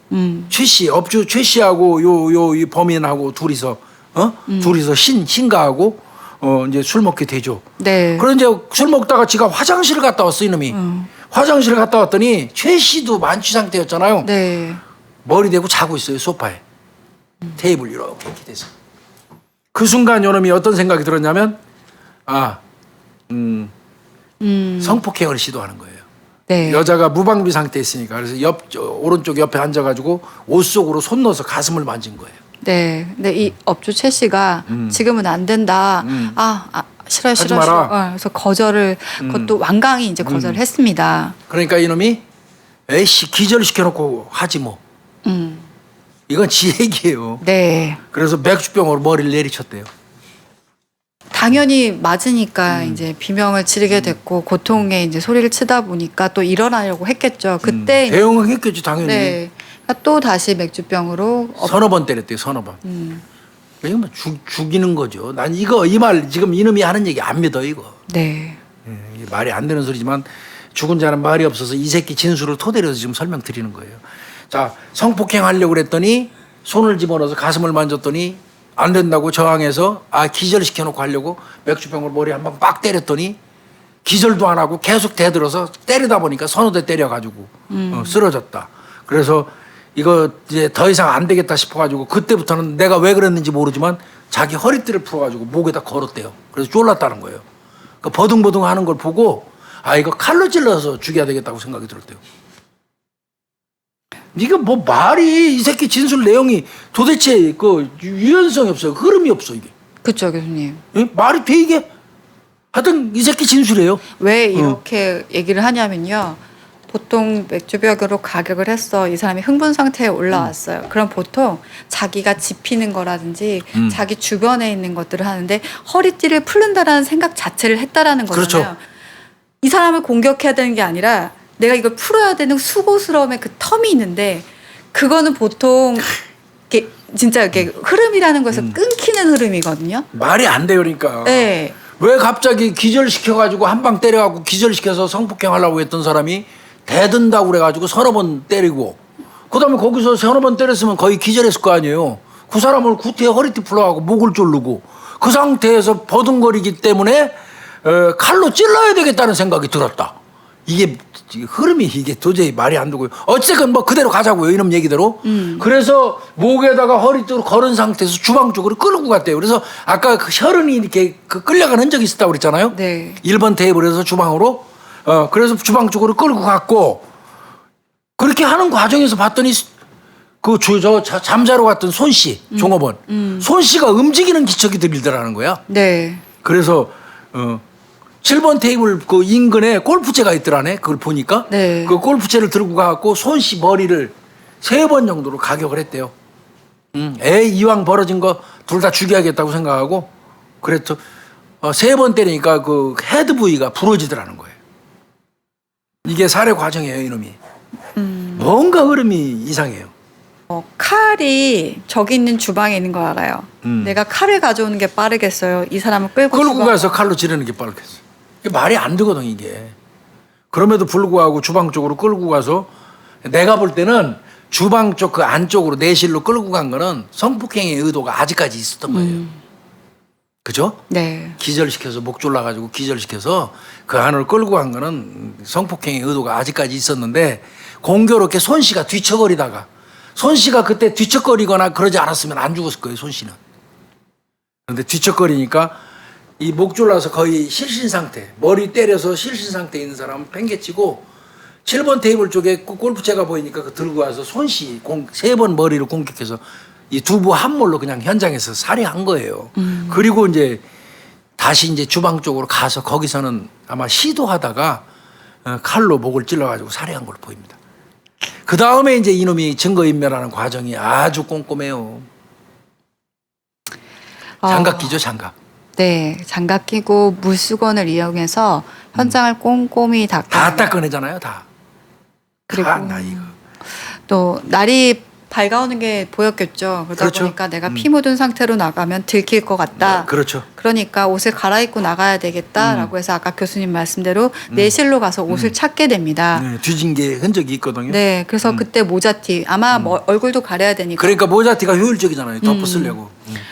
최 씨, 업주 최 씨하고 이 범인하고 둘이서 둘이서 신가하고 이제 술 먹게 되죠. 네. 그런 이제 술 먹다가 지가 화장실을 갔다 왔어 이놈이. 화장실을 갔다 왔더니 최 씨도 만취 상태였잖아요. 네. 머리 대고 자고 있어요 소파에. 테이블 이렇게 돼서. 그 순간 요놈이 어떤 생각이 들었냐면 성폭행을 시도하는 거예요. 네. 여자가 무방비 상태에 있으니까 그래서 오른쪽 옆에 앉아가지고 옷 속으로 손 넣어서 가슴을 만진 거예요. 네. 근데 이 업주 최 씨가 지금은 안 된다. 싫어요. 하지 마라. 그래서 거절을 그것도 완강히 이제 거절을 했습니다. 그러니까 이놈이 에이씨 기절시켜놓고 하지 뭐. 이건 지 얘기예요. 네. 그래서 맥주병으로 머리를 내리쳤대요. 당연히 맞으니까 이제 비명을 지르게 됐고 고통에 이제 소리를 치다 보니까 또 일어나려고 했겠죠. 그때 대응했겠지 당연히. 네. 또 다시 맥주병으로 서너 번 때렸대요. 서너 번. 이거 뭐 죽이는 거죠. 난 이 말 지금 이놈이 하는 얘기 안 믿어 이거. 네. 이게 말이 안 되는 소리지만 죽은 자는 말이 없어서 이 새끼 진술을 토대로 해서 지금 설명드리는 거예요. 자, 성폭행 하려고 그랬더니 손을 집어넣어서 가슴을 만졌더니 안 된다고 저항해서 기절시켜놓고 하려고 맥주병으로 머리 한 방 빡 때렸더니 기절도 안 하고 계속 대들어서 때리다 보니까 서너 대 때려가지고 쓰러졌다. 그래서 이거 이제 더 이상 안 되겠다 싶어가지고 그때부터는 내가 왜 그랬는지 모르지만 자기 허리띠를 풀어가지고 목에다 걸었대요. 그래서 쫄랐다는 거예요. 그 버둥버둥 하는 걸 보고 이거 칼로 찔러서 죽여야 되겠다고 생각이 들었대요. 이거 뭐 말이 이 새끼 진술 내용이 도대체 그 유연성이 없어요. 흐름이 없어 이게. 그렇죠, 교수님. 말이 돼 이게? 하여튼 이 새끼 진술이에요. 왜 이렇게 얘기를 하냐면요. 보통 맥주병으로 가격을 했어. 이 사람이 흥분 상태에 올라왔어요. 그럼 보통 자기가 집히는 거라든지 자기 주변에 있는 것들을 하는데 허리띠를 풀는다라는 생각 자체를 했다라는 거잖아요. 그렇죠. 이 사람을 공격해야 되는 게 아니라 내가 이걸 풀어야 되는 수고스러움의 그 텀이 있는데 그거는 보통 이렇게 진짜 이렇게 흐름이라는 거에서 끊기는 흐름이거든요. 말이 안 돼요, 그러니까. 네. 왜 갑자기 기절시켜가지고 한 방 때려갖고 기절시켜서 성폭행하려고 했던 사람이 대든다고 그래가지고 서너 번 때리고 그다음에 거기서 서너 번 때렸으면 거의 기절했을 거 아니에요. 그 사람을 구태에 허리띠 풀어가고 목을 조르고 그 상태에서 버둥거리기 때문에 칼로 찔러야 되겠다는 생각이 들었다. 이게 흐름이 이게 도저히 말이 안 되고요. 어쨌든 뭐 그대로 가자고요. 이놈 얘기대로. 그래서 목에다가 허리띠로 걸은 상태에서 주방 쪽으로 끌고 갔대요. 그래서 아까 그 혈흔이 이렇게 끌려간 흔적이 있었다고 그랬잖아요. 네. 1번 테이블에서 주방으로. 그래서 주방 쪽으로 끌고 갔고 그렇게 하는 과정에서 봤더니 잠자러 갔던 손 씨, 종업원. 손 씨가 움직이는 기척이 들리더라는 거야. 네. 그래서 7번 테이블 그 인근에 골프채가 있더라네. 그걸 보니까. 네. 그 골프채를 들고 가갖고 손 씨 머리를 3번 정도로 가격을 했대요. 이왕 벌어진 거 둘 다 죽여야겠다고 생각하고 그랬죠. 3번 때리니까 그 헤드 부위가 부러지더라는 거예요. 이게 살해 과정이에요, 이놈이. 뭔가 흐름이 이상해요. 칼이 저기 있는 주방에 있는 거 알아요. 내가 칼을 가져오는 게 빠르겠어요. 이 사람을 끌고 가서 칼로 지르는 게 빠르겠어. 이게 말이 안 되거든 이게. 그럼에도 불구하고 주방 쪽으로 끌고 가서 내가 볼 때는 주방 쪽 그 안쪽으로 내실로 끌고 간 거는 성폭행의 의도가 아직까지 있었던 거예요. 그죠? 네. 기절시켜서 목 졸라가지고 기절시켜서 그 안으로 끌고 간 거는 성폭행의 의도가 아직까지 있었는데 공교롭게 손 씨가 뒤척거리다가 손 씨가 그때 뒤척거리거나 그러지 않았으면 안 죽었을 거예요, 손 씨는. 그런데 뒤척거리니까 이 목 졸라서 거의 실신 상태, 머리 때려서 실신 상태에 있는 사람은 팽개치고 7번 테이블 쪽에 골프채가 보이니까 그 들고 와서 손 씨 3번 머리를 공격해서 이 두부 한 몰로 그냥 현장에서 살해한 거예요. 그리고 이제 다시 이제 주방 쪽으로 가서 거기서는 아마 시도하다가 칼로 목을 찔러가지고 살해한 걸로 보입니다. 그 다음에 이제 이놈이 증거인멸하는 과정이 아주 꼼꼼해요. 장갑 끼죠, 장갑. 네, 장갑 끼고 물수건을 이용해서 현장을 꼼꼼히 다 닦아내잖아요, 다. 그리고 다 이거. 또 날이 밝아오는 게 보였겠죠. 그러다 그렇죠. 보니까 내가 피 묻은 상태로 나가면 들킬 것 같다. 그렇죠. 그러니까 옷을 갈아입고 나가야 되겠다라고 해서 아까 교수님 말씀대로 내실로 가서 옷을 찾게 됩니다. 네, 뒤진 게 흔적이 있거든요. 네, 그래서 그때 모자티 아마 뭐 얼굴도 가려야 되니까. 그러니까 모자티가 효율적이잖아요. 덮어 쓰려고.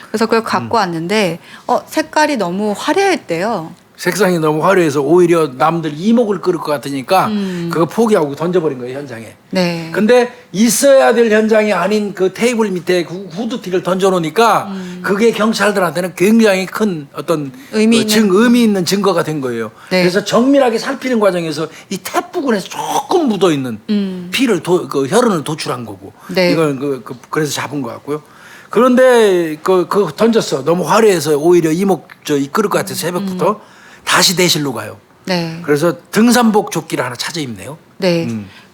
그래서 그걸 갖고 왔는데 색깔이 너무 화려했대요. 색상이 너무 화려해서 오히려 남들 이목을 끌을 것 같으니까 그거 포기하고 던져버린 거예요, 현장에. 네. 근데 있어야 될 현장이 아닌 그 테이블 밑에 후드티를 던져놓으니까 그게 경찰들한테는 굉장히 큰 어떤 의미 있는 증거가 된 거예요. 네. 그래서 정밀하게 살피는 과정에서 이 탭 부분에서 조금 묻어있는 피를 그 혈흔을 도출한 거고. 네. 이건 그래서 잡은 것 같고요. 그런데 그 던졌어. 너무 화려해서 오히려 이목 끌을 것 같아서 새벽부터 다시 내실로 가요. 네. 그래서 등산복 조끼를 하나 찾아 입네요. 네.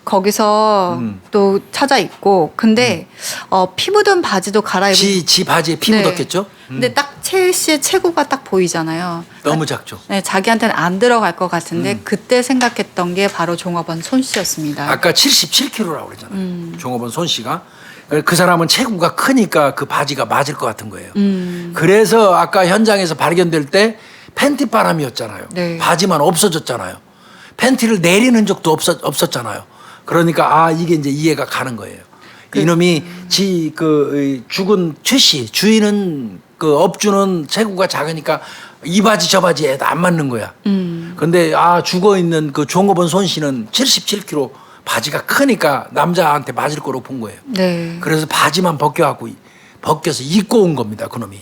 거기서 또 찾아 입고 근데 피 묻은 바지도 갈아입고 지 바지에 피 네. 묻었겠죠? 근데 딱 채 씨의 체구가 딱 보이잖아요. 너무 작죠. 네, 자기한테는 안 들어갈 것 같은데 그때 생각했던 게 바로 종업원 손 씨였습니다. 아까 77kg라고 그랬잖아요. 종업원 손 씨가. 그 사람은 체구가 크니까 그 바지가 맞을 것 같은 거예요. 그래서 아까 현장에서 발견될 때 팬티 바람이었잖아요. 네. 바지만 없어졌잖아요. 팬티를 내리는 적도 없었잖아요. 그러니까 이게 이제 이해가 가는 거예요. 이놈이 죽은 최 씨 주인은 그 업주는 체구가 작으니까 이 바지 저 바지에 안 맞는 거야. 근데 죽어 있는 그 종업원 손 씨는 77kg 바지가 크니까 남자한테 맞을 거로 본 거예요. 네. 그래서 바지만 벗겨서 입고 온 겁니다. 그놈이.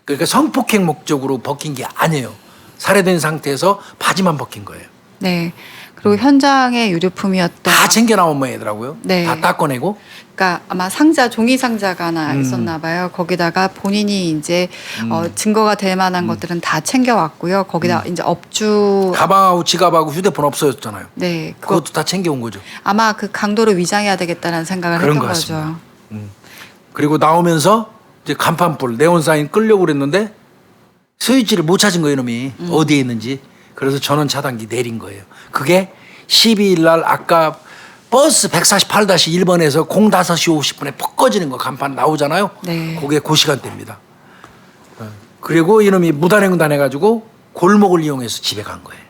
그러니까 성폭행 목적으로 벗긴 게 아니에요. 살해된 상태에서 바지만 벗긴 거예요. 네. 그리고 현장의 유류품이었던 다 챙겨 나온 모양이더라고요. 네. 다 닦아내고. 그러니까 아마 종이 상자가 하나 있었나 봐요. 거기다가 본인이 이제 증거가 될 만한 것들은 다 챙겨왔고요. 거기다 이제 업주 가방하고 지갑하고 휴대폰 없어졌잖아요. 네. 그것도 다 챙겨온 거죠. 아마 그 강도로 위장해야 되겠다는 생각을 그런 했던 것 거죠. 같습니다. 그리고 나오면서 이제 간판불 네온사인 끌려고 그랬는데 스위치를 못 찾은 거예요, 이놈이. 어디에 있는지. 그래서 전원 차단기 내린 거예요. 그게 12일 날 아까 버스 148-1번에서 05시 50분에 퍽 꺼지는 거 간판 나오잖아요. 네. 그게 그 시간대입니다. 그리고 이놈이 무단횡단 해가지고 골목을 이용해서 집에 간 거예요.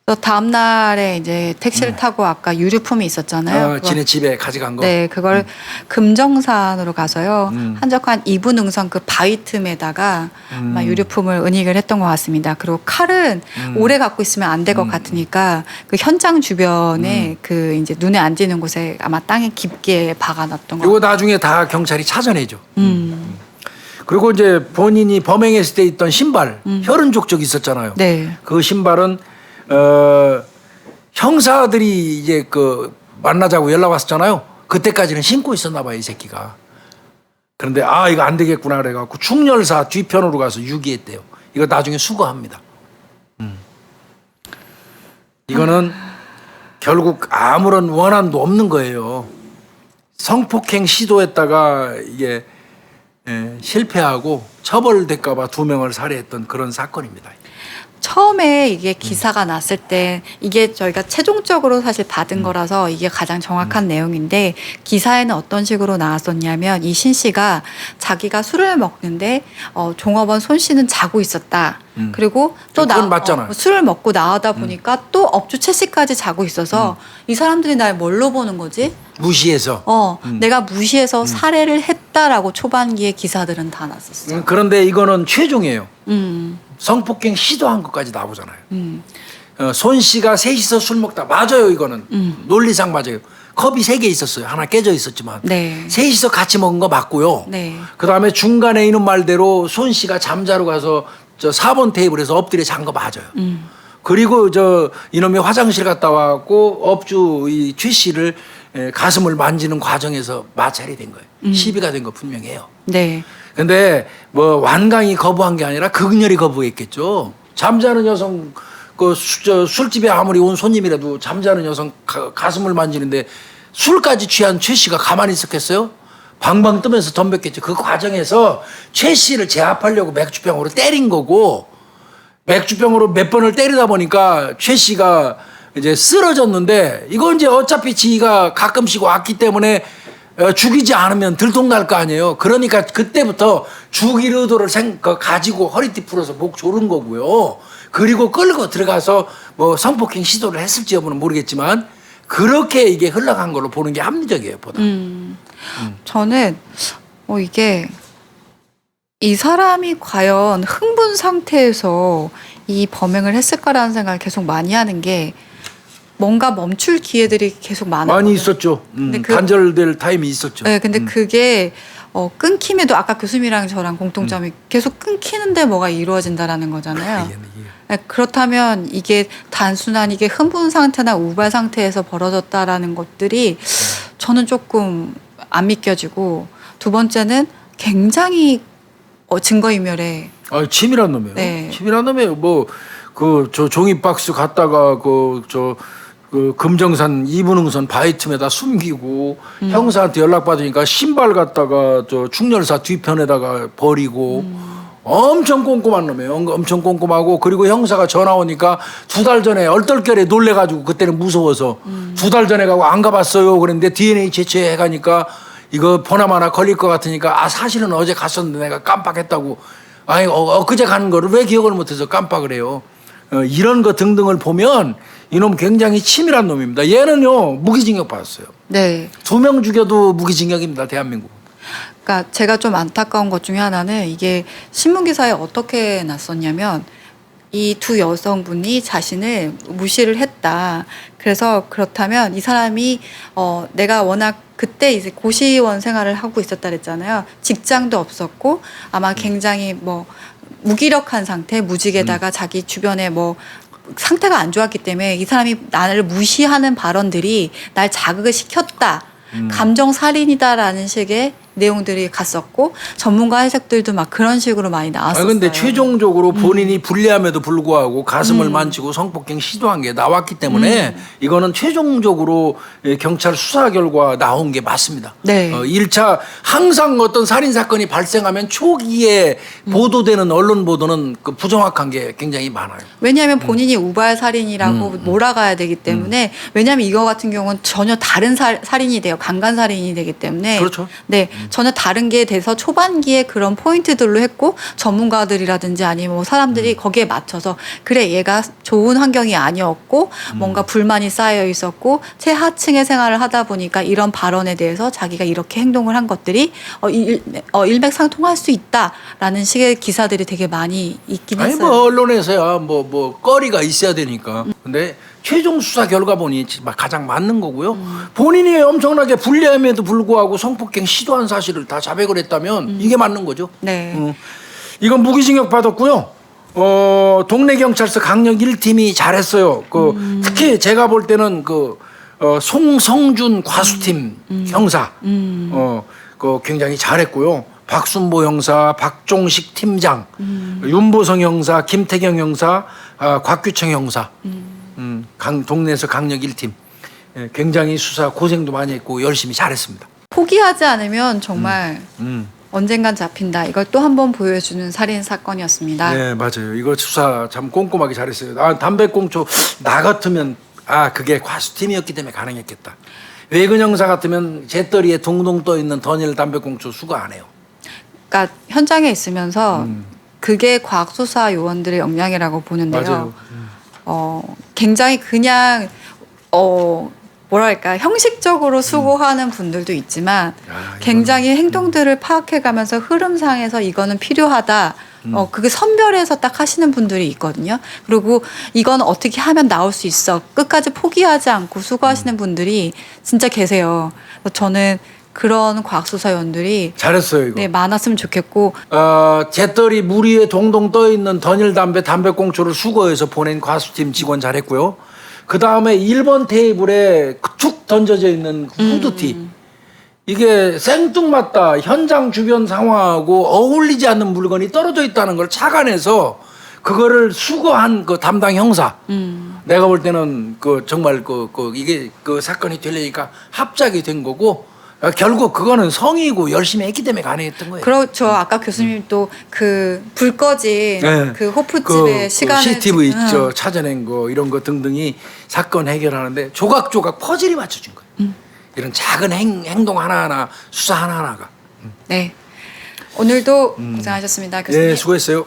그래서 다음 날에 이제 택시를 타고 아까 유류품이 있었잖아요. 그거- 지네 집에 가져간 거. 네, 그걸 금정산으로 가서요. 한적한 이분응선 그 바위 틈에다가 아마 유류품을 은닉을 했던 것 같습니다. 그리고 칼은 오래 갖고 있으면 안 될 것 같으니까 그 현장 주변에 그 이제 눈에 안 띄는 곳에 아마 땅에 깊게 박아놨던 것 이거 나중에 다 경찰이 찾아내죠. 같아요. 그리고 이제 본인이 범행했을 때 있던 신발, 혈흔 족적이 있었잖아요. 네. 그 신발은 형사들이 이제 만나자고 연락 왔었잖아요. 그때까지는 신고 있었나 봐요, 이 새끼가. 그런데 이거 안 되겠구나 그래갖고 충렬사 뒤편으로 가서 유기했대요. 이거 나중에 수거합니다. 이거는 결국 아무런 원한도 없는 거예요. 성폭행 시도했다가 이게 실패하고 처벌될까봐 2명을 살해했던 그런 사건입니다. 처음에 이게 기사가 났을 때 이게 저희가 최종적으로 사실 받은 거라서 이게 가장 정확한 내용인데 기사에는 어떤 식으로 나왔었냐면 이 신 씨가 자기가 술을 먹는데 종업원 손 씨는 자고 있었다. 그리고 또 그건 맞잖아요. 술을 먹고 나오다 보니까 또 업주 최 씨까지 자고 있어서 이 사람들이 날 뭘로 보는 거지? 무시해서. 내가 무시해서 살해를 했다라고 초반기에 기사들은 다 났었어. 그런데 이거는 최종이에요. 음. 성폭행 시도한 것까지 나오잖아요. 손 씨가 셋이서 술 먹다 맞아요. 이거는 논리상 맞아요. 컵이 3개 있었어요. 하나 깨져 있었지만 네. 셋이서 같이 먹은 거 맞고요. 네. 그다음에 중간에 있는 말대로 손 씨가 잠자러 가서 저 4번 테이블에서 엎드려 잔 거 맞아요. 그리고 저 이놈이 화장실 갔다 와갖고 업주 이 최 씨를 가슴을 만지는 과정에서 마찰이 된 거예요. 시비가 된 거 분명해요. 네. 근데 뭐 완강히 거부한 게 아니라 극렬히 거부했겠죠. 잠자는 여성 그 술집에 아무리 온 손님이라도 잠자는 여성 가슴을 만지는데 술까지 취한 최 씨가 가만히 있었겠어요? 방방 뜨면서 덤볐겠죠. 그 과정에서 최 씨를 제압하려고 맥주병으로 때린 거고 맥주병으로 몇 번을 때리다 보니까 최 씨가 이제 쓰러졌는데 이건 이제 어차피 지가 가끔씩 왔기 때문에 죽이지 않으면 들통날 거 아니에요. 그러니까 그때부터 죽일 의도를 가지고 허리띠 풀어서 목 조른 거고요. 그리고 끌고 들어가서 뭐 성폭행 시도를 했을지 여부는 모르겠지만 그렇게 이게 흘러간 걸로 보는 게 합리적이에요, 보다. 저는 이게 이 사람이 과연 흥분 상태에서 이 범행을 했을까라는 생각을 계속 많이 하는 게 뭔가 멈출 기회들이 계속 많았거든요. 많이 있었죠. 근데 단절될 타임이 있었죠. 네, 근데 그게 끊김에도 아까 교수님이랑 저랑 공통점이 계속 끊기는데 뭐가 이루어진다라는 거잖아요. 네, 그렇다면 이게 단순한 이게 흥분 상태나 우발 상태에서 벌어졌다라는 것들이 저는 조금 안 믿겨지고 두 번째는 굉장히 증거인멸에 치밀한 놈이에요. 네. 치밀한 놈이에요. 뭐 그 저 종이 박스 갖다가 그 금정산 이분흥선 바위 틈에다 숨기고 형사한테 연락 받으니까 신발 갖다가 저 충렬사 뒤편에다가 버리고 엄청 꼼꼼한 놈이에요. 엄청 꼼꼼하고 그리고 형사가 전화 오니까 2달 전에 얼떨결에 놀래가지고 그때는 무서워서 2달 전에 가고 안 가봤어요. 그랬는데 DNA 채취해 가니까 이거 보나마나 걸릴 것 같으니까 사실은 어제 갔었는데 내가 깜빡했다고. 아니 엊그제 가는 거를 왜 기억을 못해서 깜빡을 해요. 이런 거 등등을 보면 이놈 굉장히 치밀한 놈입니다. 얘는요 무기징역 받았어요. 네. 2명 죽여도 무기징역입니다. 대한민국. 그러니까 제가 좀 안타까운 것 중에 하나는 이게 신문 기사에 어떻게 났었냐면 이 두 여성분이 자신을 무시를 했다. 그래서 그렇다면 이 사람이 내가 워낙 그때 이제 고시원 생활을 하고 있었다 그랬잖아요. 직장도 없었고 아마 굉장히 뭐 무기력한 상태, 무직에다가 자기 주변에 뭐 상태가 안 좋았기 때문에 이 사람이 나를 무시하는 발언들이 날 자극을 시켰다. 감정 살인이다라는 식의 내용들이 갔었고 전문가 해석들도 막 그런 식으로 많이 나왔었어요. 근데 최종적으로 본인이 불리함에도 불구하고 가슴을 만지고 성폭행 시도한 게 나왔기 때문에 이거는 최종적으로 경찰 수사 결과 나온 게 맞습니다. 네. 1차 항상 어떤 살인 사건이 발생하면 초기에 보도되는 언론 보도는 그 부정확한 게 굉장히 많아요. 왜냐하면 본인이 우발 살인이라고 몰아가야 되기 때문에 왜냐하면 이거 같은 경우는 전혀 다른 살인이 돼요. 강간 살인이 되기 때문에 그렇죠. 네. 전혀 다른 게 돼서 초반기에 그런 포인트들로 했고 전문가들이라든지 아니면 뭐 사람들이 거기에 맞춰서 그래 얘가 좋은 환경이 아니었고 뭔가 불만이 쌓여 있었고 최하층의 생활을 하다 보니까 이런 발언에 대해서 자기가 이렇게 행동을 한 것들이 일맥상통할 수 있다라는 식의 기사들이 되게 많이 있긴 했어요. 뭐 언론에서야 뭐 거리가 있어야 되니까. 근데 최종 수사 결과 보니 가장 맞는 거고요. 본인이 엄청나게 불리함에도 불구하고 성폭행 시도한 사실을 다 자백을 했다면 이게 맞는 거죠. 네. 이건 무기징역 받았고요. 동네 경찰서 강력 1팀이 잘했어요. 특히 제가 볼 때는 송성준 과수팀 형사 굉장히 잘했고요. 박순보 형사, 박종식 팀장, 윤보성 형사, 김태경 형사, 곽규청 형사. 동네에서 강력 1팀 굉장히 수사 고생도 많이 했고 열심히 잘했습니다. 포기하지 않으면 정말 언젠간 잡힌다. 이걸 또 한 번 보여주는 살인 사건이었습니다. 네, 맞아요. 이거 수사 참 꼼꼼하게 잘했어요. 담배꽁초 나 같으면 그게 과수팀이었기 때문에 가능했겠다. 외근 형사 같으면 재떨이에 동동 떠 있는 던일 담배꽁초 수거 안 해요. 그러니까 현장에 있으면서 그게 과학수사 요원들의 역량이라고 보는데요. 맞아요. 굉장히 그냥 뭐랄까 형식적으로 수고하는 분들도 있지만 굉장히 행동들을 파악해가면서 흐름상에서 이거는 필요하다. 그게 선별해서 딱 하시는 분들이 있거든요. 그리고 이건 어떻게 하면 나올 수 있어. 끝까지 포기하지 않고 수고하시는 분들이 진짜 계세요. 저는 그런 과학수사위원들이 잘했어요 이거. 네, 많았으면 좋겠고 재떨이 물 위에 동동 떠 있는 던일 담배꽁초를 수거해서 보낸 과수팀 직원 잘했고요. 그 다음에 1번 테이블에 툭 던져져 있는 후드티. 이게 생뚱맞다. 현장 주변 상황하고 어울리지 않는 물건이 떨어져 있다는 걸 착안해서 그거를 수거한 그 담당 형사. 내가 볼 때는 정말 이게 사건이 되려니까 합작이 된 거고 결국 그거는 성의고 열심히 했기 때문에 가능했던 거예요. 그렇죠. 아까 교수님 또 그 불 꺼진 네. 그 호프집의 시간을 CCTV 있죠. 찾아낸 거 이런 거 등등이 사건 해결하는데 조각조각 퍼즐이 맞춰진 거예요. 이런 작은 행동 하나하나 수사 하나하나가. 네. 오늘도 고생하셨습니다, 교수님. 네, 수고했어요.